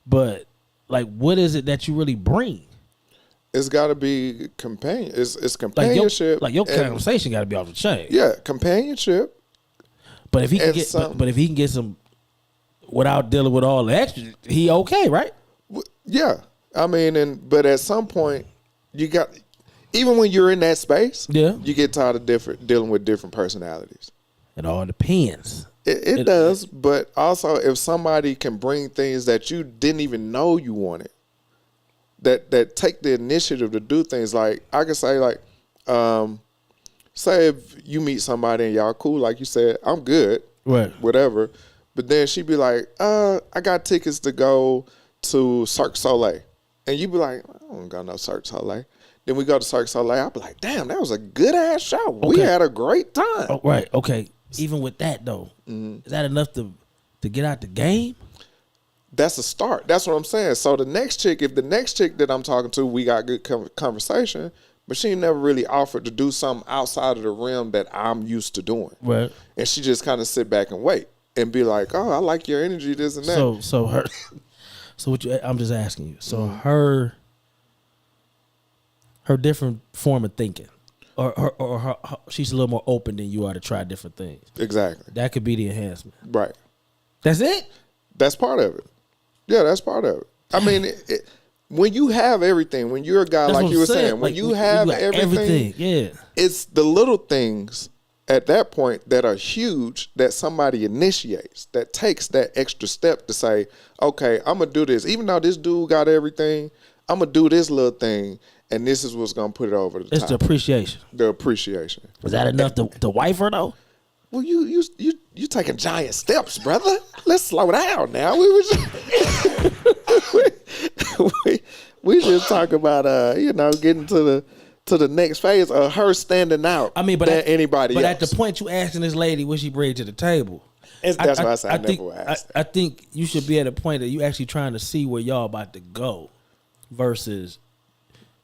But like, what is it that you really bring? It's got to be It's companionship. Like your conversation got to be off the chain. Yeah, companionship. But if he can get, but if he can get some without dealing with all the extra, he okay, right? Yeah, I mean, but at some point, you got, even when you're in that space, you get tired of dealing with different personalities. It all depends. It does, but also if somebody can bring things that you didn't even know you wanted, that take the initiative to do things, like I could say, like, say if you meet somebody and y'all cool, like you said, I'm good, right, whatever, but then she'd be like, I got tickets to go to Cirque du Soleil, and you be like, I don't got no Cirque du Soleil. Then we go to Cirque du Soleil. I'll be like, damn, that was a good ass show. Okay. We had a great time. Oh, right. Okay. Even with that though, is that enough to get out the game? That's a start. That's what I'm saying. So the next chick, if the next chick that I'm talking to, we got good conversation, but she never really offered to do something outside of the realm that I'm used to doing. Right. And she just kind of sit back and wait and be like, oh, I like your energy, this and that. So her. So what you? I'm just asking you. So her different form of thinking, or her, she's a little more open than you are to try different things. Exactly. That could be the enhancement. Right. That's it. That's part of it. Yeah, that's part of it. I mean, when you have everything, when you're a guy, like you were saying, when you have everything, yeah, it's the little things at that point that are huge that somebody initiates, that takes that extra step to say, okay, I'm going to do this. Even though this dude got everything, I'm going to do this little thing, and this is what's going to put it over the top. It's the appreciation. The appreciation. Is that enough to wife her, though? Well, you taking giant steps, brother. Let's slow down now. We was we just talk about getting to the next phase of her standing out. I mean, but than anybody else. But at the point you asking this lady what she bring to the table, that's why I said I never will ask. I think you should be at a point that you actually trying to see where y'all about to go, versus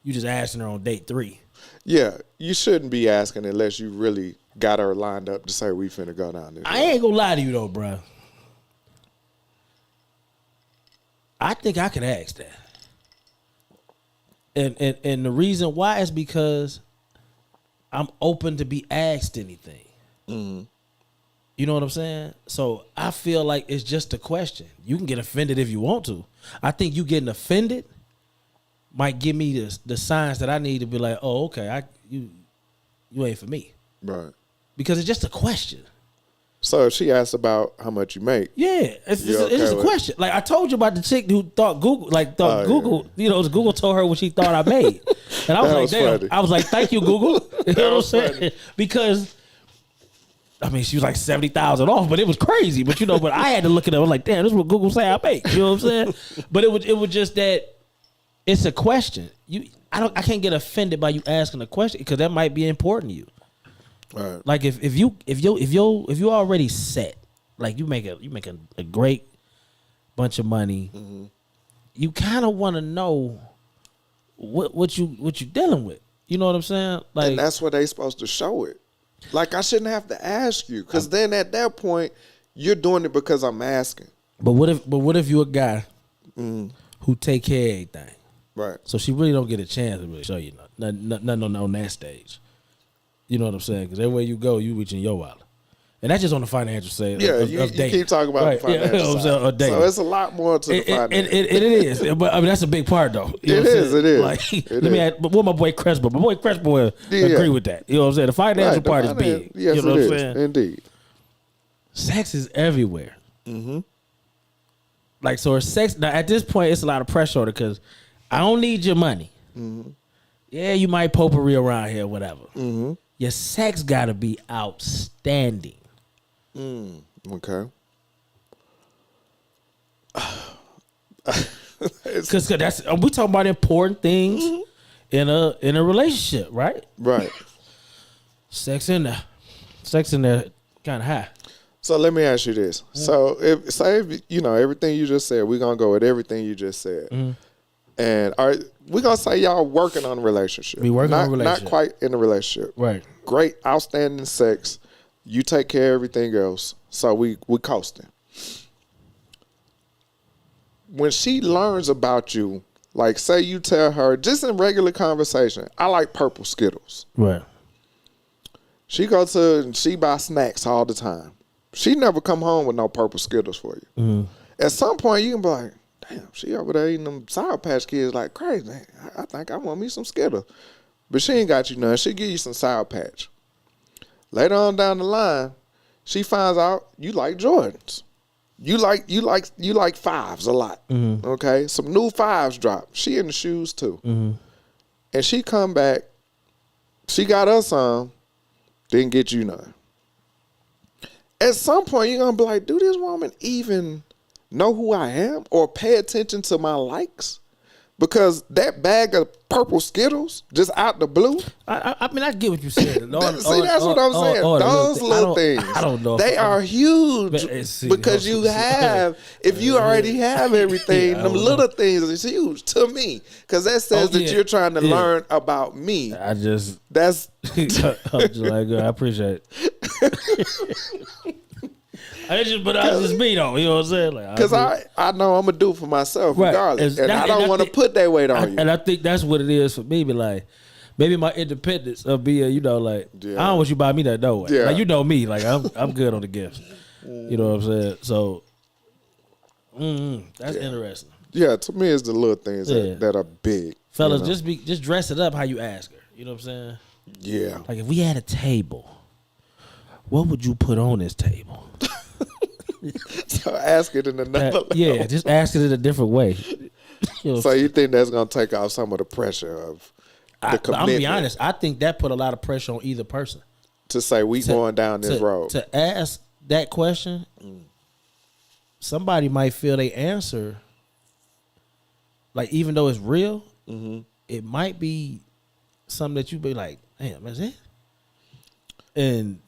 you just asking her on date 3. Yeah, you shouldn't be asking unless you really got her lined up to say we finna go down this. I ain't gonna lie to you though, bro. I think I could ask that. And the reason why is because I'm open to be asked anything. Mm-hmm. You know what I'm saying? So I feel like it's just a question. You can get offended if you want to. I think you getting offended might give me the signs that I need to be like, oh, okay, you ain't for me. Right. Because it's just a question. So if she asks about how much you make, yeah, it's just a question. Like I told you about the chick who thought Google, Google, yeah. Google told her what she thought I made, and I was like, damn. Funny. I was like, thank you, Google. You know what I'm saying? Funny. Because I mean, she was like 70,000 off, but it was crazy. But but I had to look at it. I was like, damn, this is what Google say I make. You know what I'm saying? But it was just that it's a question. I can't get offended by you asking a question because that might be important to you. Right. Like if you already set, like you make a great bunch of money, mm-hmm. you kind of want to know what you dealing with. You know what I'm saying? Like, and that's what they supposed to show it. Like I shouldn't have to ask you because then at that point you're doing it because I'm asking. But what if you're a guy who take care of everything? Right. So she really don't get a chance to really show you nothing on that stage. You know what I'm saying? Because everywhere you go, you reaching your wallet. And that's just on the financial side of you dating. Keep talking about the financial side. So it's a lot more to the financial. It is. But I mean, that's a big part, though. You know it is. Like, let me add, but what my boy Crespo? My boy Crespo agree with that. You know what I'm saying? The financial part is big. Yes, you know what I'm saying? Indeed. Sex is everywhere. Mm-hmm. Like, so sex, now at this point, it's a lot of pressure on it because I don't need your money. Mm-hmm. Yeah, you might potpourri around here, whatever. Mm-hmm. Your sex got to be outstanding. Okay. Because that's we talking about important things in a relationship, right? Right. Sex in there kind of high. So let me ask you this. So if everything you just said, we're gonna go with everything you just said. Mm-hmm. And we're going to say y'all working on a relationship. We working on a relationship. Not quite in a relationship. Right. Great, outstanding sex. You take care of everything else. So we coasting. When she learns about you, like say you tell her, just in regular conversation, I like purple Skittles. Right. She goes to and she buy snacks all the time. She never come home with no purple Skittles for you. Mm-hmm. At some point, you can be like, damn, she over there eating them Sour Patch Kids like crazy. I think I want me some Skittles. But she ain't got you none. She give you some Sour Patch. Later on down the line, she finds out you like Jordans. You like fives a lot. Mm-hmm. Okay? Some new fives drop. She in the shoes too. Mm-hmm. And she come back, she got us some, didn't get you none. At some point, you're going to be like, do this woman even know who I am or pay attention to my likes? Because that bag of purple Skittles just out the blue. I mean, I get what you're saying. See, that's what I'm saying. Those little things, I don't know. They are huge because you have, if you already have everything, them little things is huge to me. Because that says that you're trying to learn about me. That's. I'm just like, I appreciate it. But I just me though, you know what I'm saying? Like, because I know I'm gonna do for myself regardless, and I don't want to put that weight on you. And I think that's what it is for me. But like, maybe my independence of being, I don't want you to buy me that no way. Yeah. Like you know me, like I'm good on the gifts. You know what I'm saying? So, that's interesting. Yeah, to me, it's the little things that are big. Fellas, just dress it up how you ask her. You know what I'm saying? Yeah. Like if we had a table, what would you put on this table? So ask it in another level. Yeah, just ask it in a different way. So you think that's gonna take off some of the pressure of the commitment? I'm gonna be honest. I think that put a lot of pressure on either person to say we going down this road. To ask that question, somebody might feel they answer. Like even though it's real, it might be something that you be like, damn, that's it. And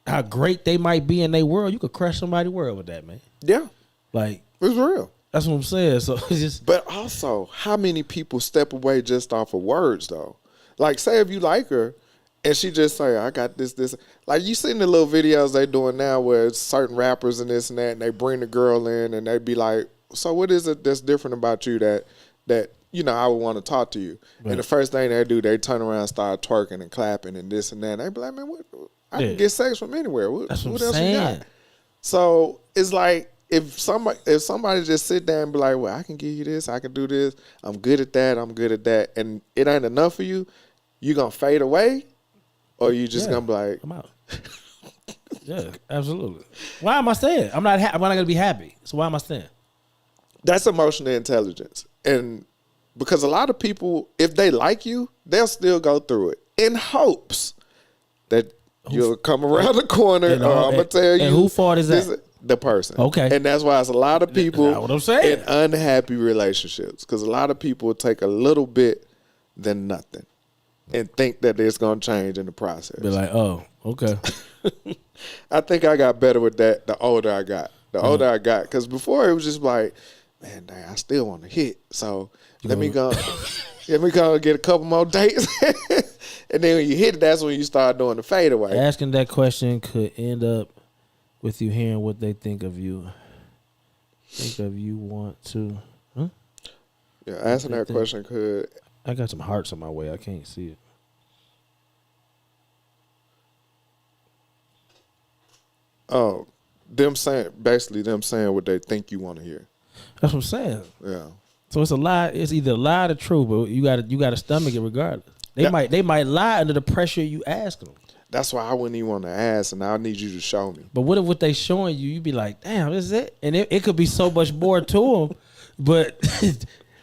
how great they might be in their world, you could crush somebody's world with that, man. Yeah. Like, it's real. That's what I'm saying. So it's just. But also, how many people step away just off of words, though? Like, say if you like her and she just say, I got this. Like, you seen the little videos they doing now where it's certain rappers and this and that, and they bring the girl in and they be like, so what is it that's different about you that I would want to talk to you? Right. And the first thing they do, they turn around and start twerking and clapping and this and that. And they be like, man, what? I can get sex from anywhere. What else you got? So it's like if somebody just sit there and be like, well, I can give you this, I can do this, I'm good at that, and it ain't enough for you, you gonna fade away, or you just gonna be like, I'm out. Yeah, absolutely. Why am I staying? I'm not gonna be happy. So why am I staying? That's emotional intelligence, and because a lot of people, if they like you, they'll still go through it in hopes that you'll come around the corner. I'm gonna tell you. And who fault is that? The person. Okay. And that's why it's a lot of people what I'm saying. in unhappy relationships, because a lot of people take a little bit than nothing and think that it's gonna change in the process. Be like, oh, okay. I think I got better with that the older I got. Because before it was just like, man, dang, I still want to hit. So let me go get a couple more dates. And then when you hit it, that's when you start doing the fadeaway. Asking that question could end up with you hearing what they think of you. Want to. Huh? Yeah, asking that question could. I got some hearts on my way. I can't see it. Oh, them saying what they think you want to hear. That's what I'm saying. Yeah. So it's a lie. It's either a lie or true, but you got to stomach it regardless. They might lie under the pressure you ask them. That's why I wouldn't even want to ask, and I need you to show me. But what if what they showing you, you be like, damn, this is it? And it could be so much more to them. But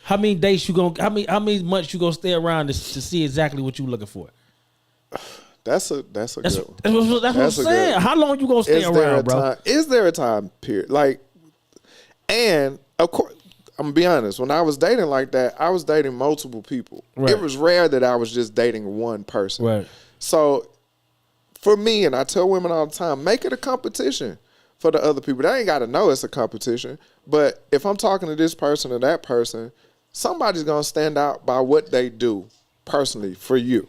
how many days you gonna? How many months you gonna stay around to see exactly what you looking for? That's a good one. That's what I'm saying. How long you gonna stay around, bro? Is there a time period? Like, and of course, I'm gonna be honest. When I was dating like that, I was dating multiple people. Right. It was rare that I was just dating one person. Right. So for me, and I tell women all the time, make it a competition for the other people. They ain't got to know it's a competition. But if I'm talking to this person or that person, somebody's going to stand out by what they do personally for you.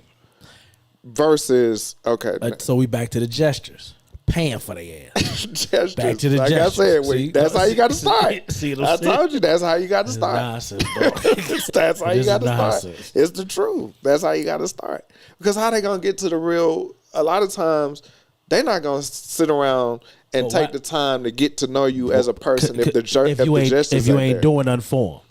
versus okay. So we back to the gestures. Paying for their ass. Gestures. Back to the like gestures. I said, See? that's how you got to start. See what I I'm saying? told you that's how you got to start. Nonsense, dog. That's how you got to start. Nonsense. It's the truth. That's how you got to start. Because how they gonna get to the real? A lot of times, they're not gonna sit around and take the time to get to know you as a person if the gestures ain't doing nothing for them.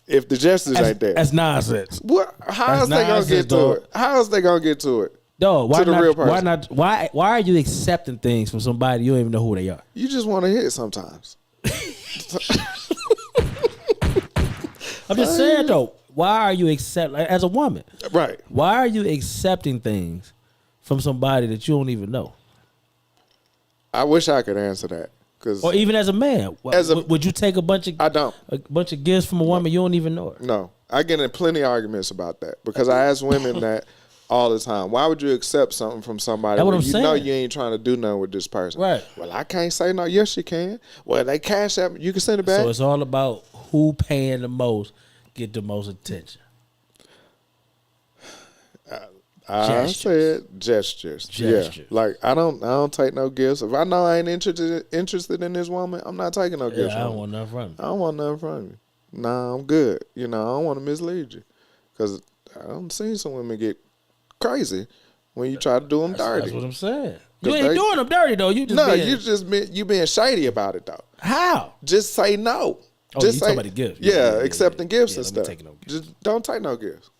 If the gestures ain't there, that's nonsense. What? How else they gonna get to it? How else they gonna get to it? No, why to the not? Real person? Why are you accepting things from somebody you don't even know who they are? You just want to hit sometimes. I'm just saying though. Why are you as a woman? Right. Why are you accepting things from somebody that you don't even know? I wish I could answer that. Or even as a man, would you take a bunch of gifts from a woman you don't even know her? No, I get in plenty of arguments about that because I ask women that all the time. Why would you accept something from somebody when you know you ain't trying to do nothing with this person? Right. Well, I can't say no. Yes, you can. Well, they cash app. You can send it back. So it's all about who paying the most, get the most attention. I said gestures. Yeah. Like I don't take no gifts. If I know I ain't interested in this woman, I'm not taking no gifts. I don't want nothing from you. I don't want nothing from you. Nah, I'm good. I don't want to mislead you. Because I've seen some women get crazy when you try to do them dirty. That's what I'm saying. You ain't doing them dirty though. You being shady about it though. How? Just say no. Oh, just you talking about the gifts? Yeah, accepting gifts and stuff. No gifts. Just don't take no gifts.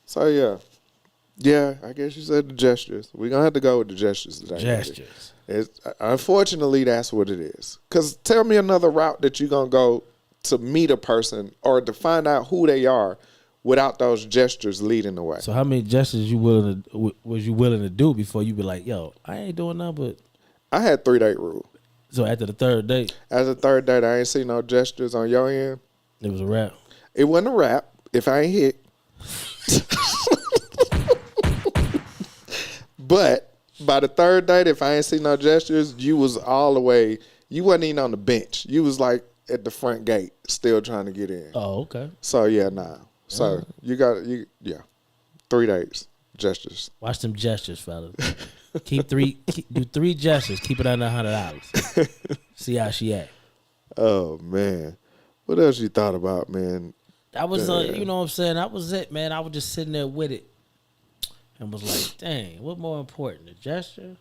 So yeah. I guess you said the gestures. We're gonna have to go with the gestures today. Gestures. Unfortunately, that's what it is. Because tell me another route that you're gonna go to meet a person or to find out who they are without those gestures leading the way. So how many gestures was you willing to do before you be like, yo, I ain't doing nothing but... I had 3-date rule. So after the third date? As a third date, I ain't see no gestures on your end. It was a wrap. It wasn't a wrap if I ain't hit. But by the third date, if I ain't see no gestures, you was all the way... You wasn't even on the bench. You was like at the front gate still trying to get in. Oh, okay. So, yeah, nah. So you got 3 dates, gestures. Watch them gestures, fellas. do 3 gestures. Keep it under $100. See how she act. Oh man, what else you thought about, man? That was you know what I'm saying. That was it, man. I was just sitting there with it and was like, dang, what more important, the gesture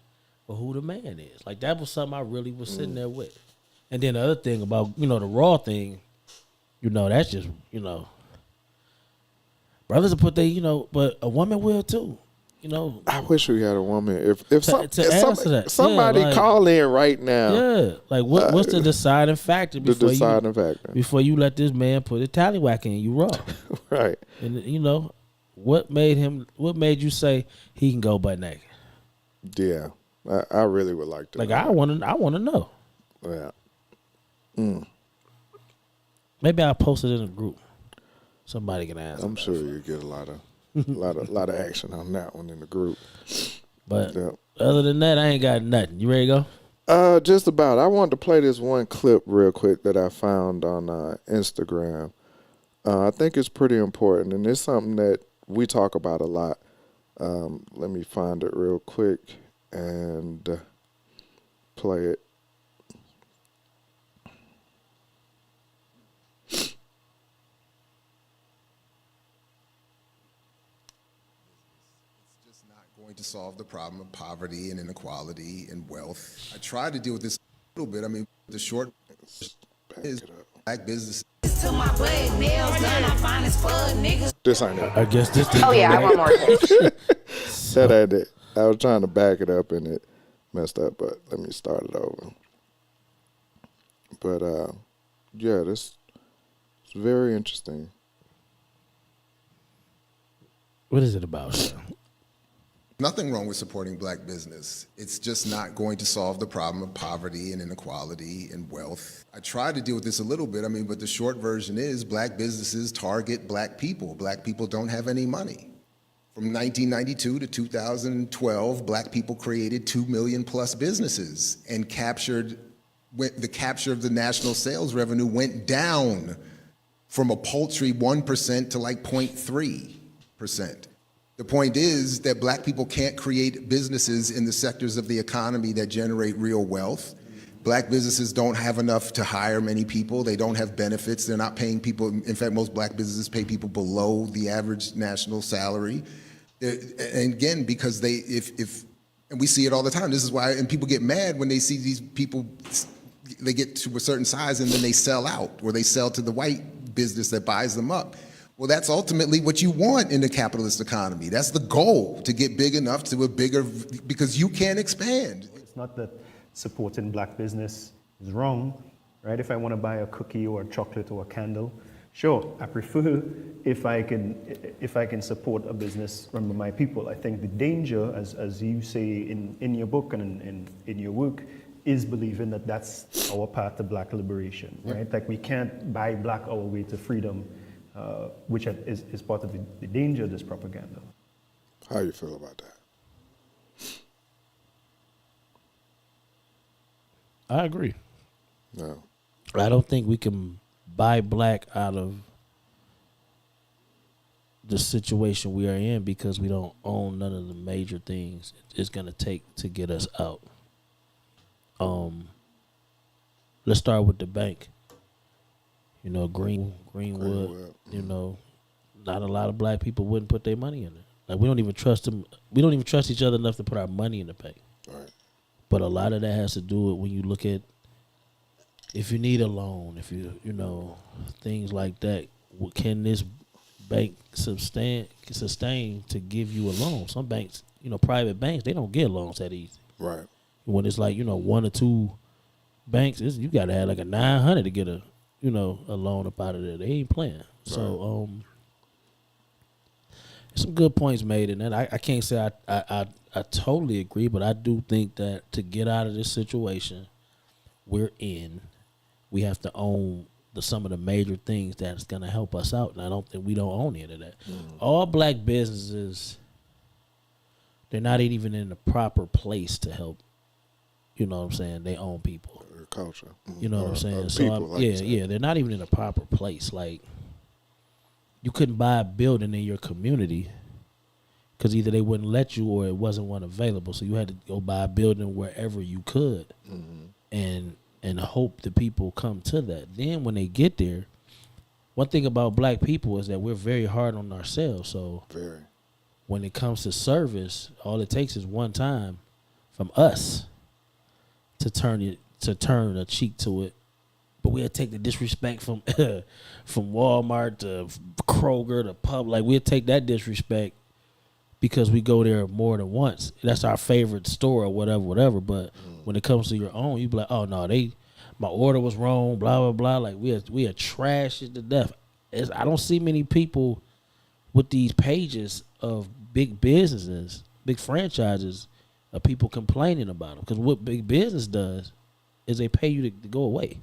or who the man is? Like that was something I really was sitting there with. And then the other thing about the raw thing, that's just brothers will put but a woman will too. I wish we had a woman. If somebody like, call in right now. Yeah, like what's the deciding factor factor before you let this man put a tallywhack in you raw? Right. And what made you say he can go butt naked? Yeah, I really would like to. Like I want to know. Yeah. Maybe I'll post it in a group. Somebody can ask. I'm sure you get a lot of action on that one in the group. But other than that, I ain't got nothing. You ready to go? Just about. I wanted to play this one clip real quick that I found on Instagram. I think it's pretty important, and it's something that we talk about a lot. Let me find it real quick and play it. To solve the problem of poverty and inequality and wealth. I tried to deal with this a little bit. I mean, the short is black business. This ain't it. I guess this. Oh yeah, I want more. That ain't it. I was trying to back it up and it messed up, but let me start it over. But this is very interesting. What is it about? Nothing wrong with supporting black business. It's just not going to solve the problem of poverty and inequality and wealth. I tried to deal with this a little bit, but the short version is black businesses target black people. Black people don't have any money. From 1992 to 2012, black people created 2 million plus businesses and the capture of the national sales revenue went down from a paltry 1% to like 0.3%. The point is that black people can't create businesses in the sectors of the economy that generate real wealth. Black businesses don't have enough to hire many people. They don't have benefits. They're not paying people. In fact, most black businesses pay people below the average national salary. And again, because and we see it all the time. This is why, and people get mad when they see these people, they get to a certain size and then they sell out, or they sell to the white business that buys them up. Well, that's ultimately what you want in the capitalist economy. That's the goal, to get big enough to a bigger, because you can't expand. It's not that supporting black business is wrong, right? If I want to buy a cookie or a chocolate or a candle, sure, I prefer if I can support a business run by my people. I think the danger, as you say in your book and in your work, is believing that that's our path to black liberation, right? Like we can't buy black our way to freedom, which is part of the danger of this propaganda. How you feel about that? I agree. No. I don't think we can buy black out of the situation we are in because we don't own none of the major things it's going to take to get us out. Let's start with the bank. You know, Greenwood. You know, not a lot of black people wouldn't put their money in it. Like we don't even trust them. We don't even trust each other enough to put our money in the bank. Right. But a lot of that has to do with when you look at if you need a loan, if you know things like that. Can this bank sustain to give you a loan? Some banks, you know, private banks, they don't get loans that easy. Right. When it's like, you know, one or two banks, you got to have like a 900 to get a loan up out of there. They ain't playing. Right. So, some good points made in that. I can't say I totally agree, but I do think that to get out of this situation we're in, we have to own some of the major things that's going to help us out. And I don't think we don't own any of that. Mm-hmm. All black businesses, they're not even in the proper place to help. You know what I'm saying? They own people. Culture. You know what I'm saying? So they're not even in a proper place. Like, you couldn't buy a building in your community because either they wouldn't let you or it wasn't one available. So you had to go buy a building wherever you could, and hope the people come to that. Then when they get there, one thing about black people is that we're very hard on ourselves. So when it comes to service, all it takes is one time from us to turn a cheek to it. But we'll take the disrespect from from Walmart to Kroger to Pub. Like, we'll take that disrespect because we go there more than once. That's our favorite store or whatever. But when it comes to your own, you be like, oh no, my order was wrong, blah blah blah. Like we are trash to death. I don't see many people with these pages of big businesses, big franchises, of people complaining about them. Because what big business does is they pay you to go away.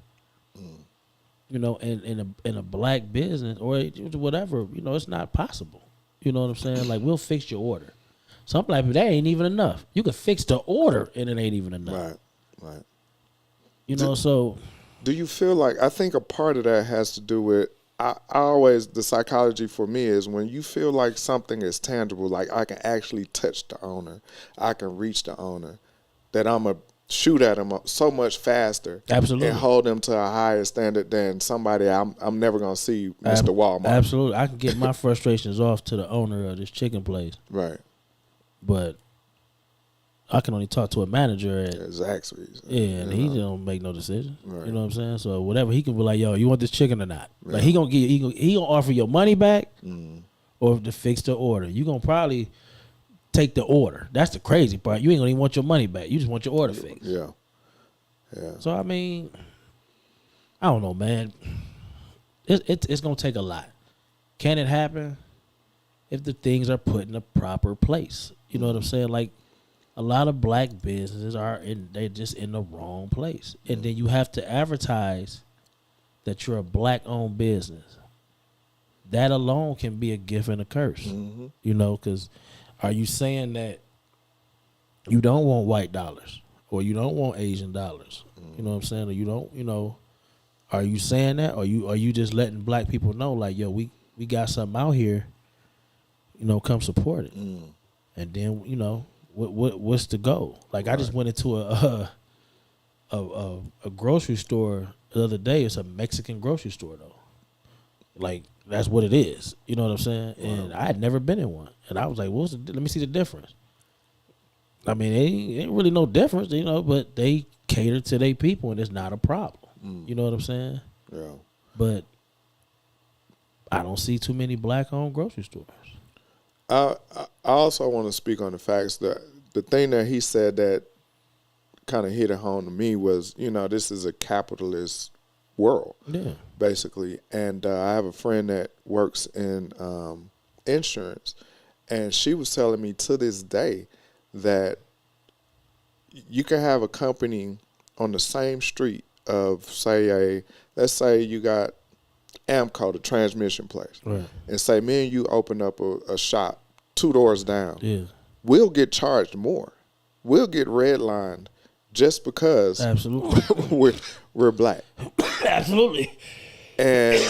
You know, in a black business or whatever, you know, it's not possible. You know what I'm saying? Like, we'll fix your order. Some black people, that ain't even enough. You can fix the order and it ain't even enough. Right. You know, so. Do you feel like, I think a part of that has to do with, I always, the psychology for me is when you feel like something is tangible, like I can actually touch the owner, I can reach the owner, that I'm a shoot at them so much faster. Absolutely. And hold them to a higher standard than somebody I'm never going to see, Mr. Walmart. Absolutely. I can get my frustrations off to the owner of this chicken place. Right. But I can only talk to a manager at Zaxby's. And he don't make no decision. Right. You know what I'm saying? So whatever, he can be like, yo, you want this chicken or not? Yeah. Like, he gonna offer your money back or to fix the order. You gonna probably take the order. That's the crazy part. You ain't gonna even want your money back. You just want your order fixed. Yeah. So I mean, I don't know, man. It's gonna take a lot. Can it happen? If the things are put in a proper place. You know what I'm saying? Like, a lot of black businesses they're just in the wrong place. And then you have to advertise that you're a black-owned business. That alone can be a gift and a curse. You know, because are you saying that you don't want white dollars or you don't want Asian dollars? You know what I'm saying? Or you don't, you know, are you saying that? Or are you just letting black people know, like, yo, we got something out here, come support it. And then what's the goal? Like I just went into a grocery store the other day. It's a Mexican grocery store though. Like that's what it is. You know what I'm saying? And I had never been in one, and I was like, let me see the difference. I mean, it ain't really no difference, but they cater to their people, and it's not a problem. You know what I'm saying? Yeah. But I don't see too many black-owned grocery stores. I also want to speak on the facts that the thing that he said that kind of hit it home to me was, this is a capitalist world, basically. And I have a friend that works in insurance, and she was telling me to this day that you can have a company on the same street of, let's say you got Amco, the transmission place, right, and say me and you open up a shop 2 doors down. Yeah, we'll get charged more. We'll get redlined just because absolutely we're black. Absolutely. And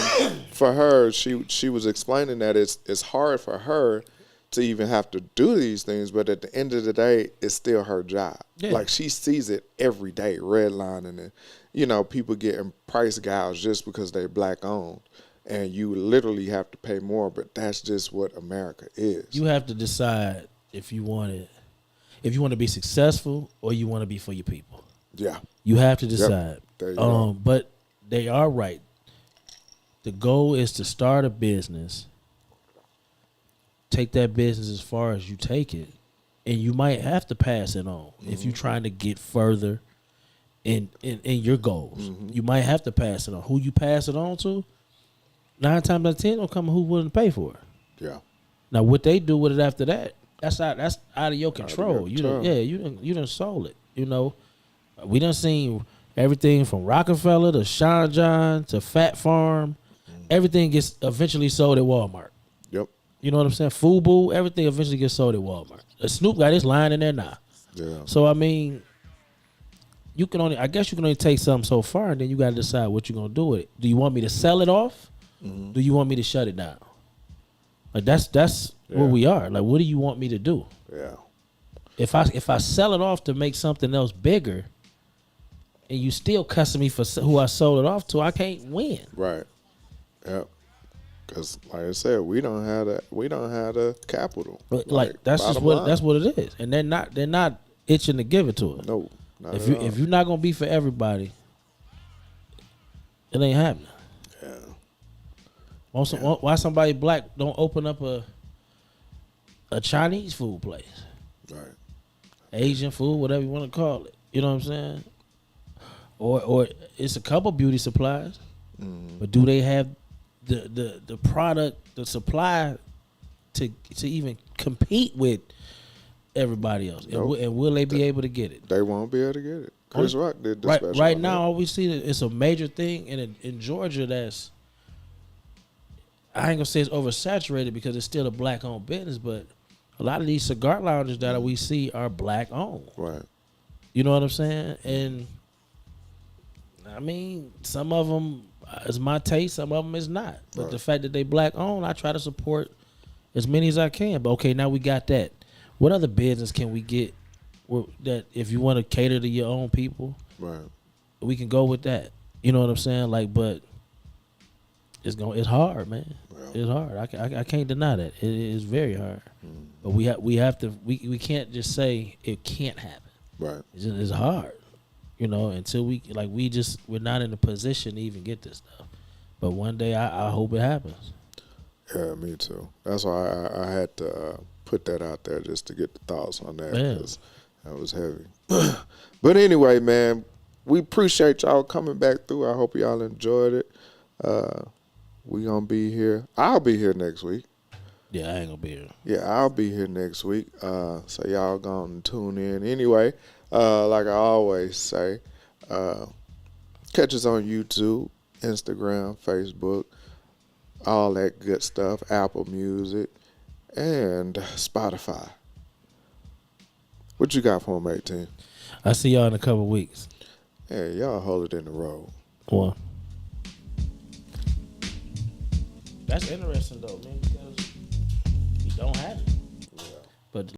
for her, she was explaining that it's hard for her to even have to do these things, but at the end of the day, it's still her job. Yeah. Like she sees it every day, redlining and people getting price gouged just because they're black owned, and you literally have to pay more. But that's just what America is. You have to decide if you want to be successful or you want to be for your people. Yeah, you have to decide. Yep. There you go. But they are right. The goal is to start a business. Take that business as far as you take it, and you might have to pass it on if you're trying to get further in your goals. You might have to pass it on. Who you pass it on to, 9 times out of 10 will come who wouldn't pay for it. Yeah. Now what they do with it after that, that's out of your control. You done sold it. We done seen everything from Rockefeller to Sean John to Fat Farm. Everything gets eventually sold at Walmart. Yep. You know what I'm saying? Fubu, everything eventually gets sold at Walmart. Snoop got his line in there now. Yeah. So I mean, I guess you can only take something so far, and then you got to decide what you're gonna do with it. Do you want me to sell it off? Do you want me to shut it down? Like that's where we are. Like, what do you want me to do? Yeah. If I sell it off to make something else bigger, and you still cussing me for who I sold it off to, I can't win. Right. Yep. Because, like I said, we don't have the capital. Like that's just what it is, and they're not itching to give it to us. No, not if at all. If you're not gonna be for everybody, it ain't happening. Yeah. Why somebody black don't open up a Chinese food place? Right. Asian food, whatever you want to call it. You know what I'm saying? Or it's a couple beauty supplies, but do they have the product, the supply to even compete with everybody else? Nope. And will they be able to get it? They won't be able to get it. Chris Rock did the special. Right now, all we see it's a major thing in Georgia that's, I ain't gonna say it's oversaturated because it's still a black owned business, but a lot of these cigar lounges that we see are black owned. Right. You know what I'm saying? And I mean, some of them is my taste, some of them is not. But the fact that they black owned, I try to support as many as I can. But okay, now we got that. What other business can we get that if you want to cater to your own people, right, we can go with that. You know what I'm saying? Like, but it's hard, man. Yeah. It's hard. I can't deny that. It is very hard. But we have to can't just say it can't happen. Right. It's hard. Until we're not in a position to even get this stuff. But one day I hope it happens. Yeah, me too. That's why I had to put that out there just to get the thoughts on that, because that was heavy. But anyway, man, we appreciate y'all coming back through. I hope y'all enjoyed it. We gonna be here. I'll be here next week. Yeah, I ain't gonna be here. Yeah, I'll be here next week. So y'all gonna tune in. Anyway, like I always say, catch us on YouTube, Instagram, Facebook, all that good stuff, Apple Music, and Spotify. What you got for them, 18? I see y'all in a couple weeks. Hey, y'all hold it in the road. One. That's interesting though, man, because don't have it. But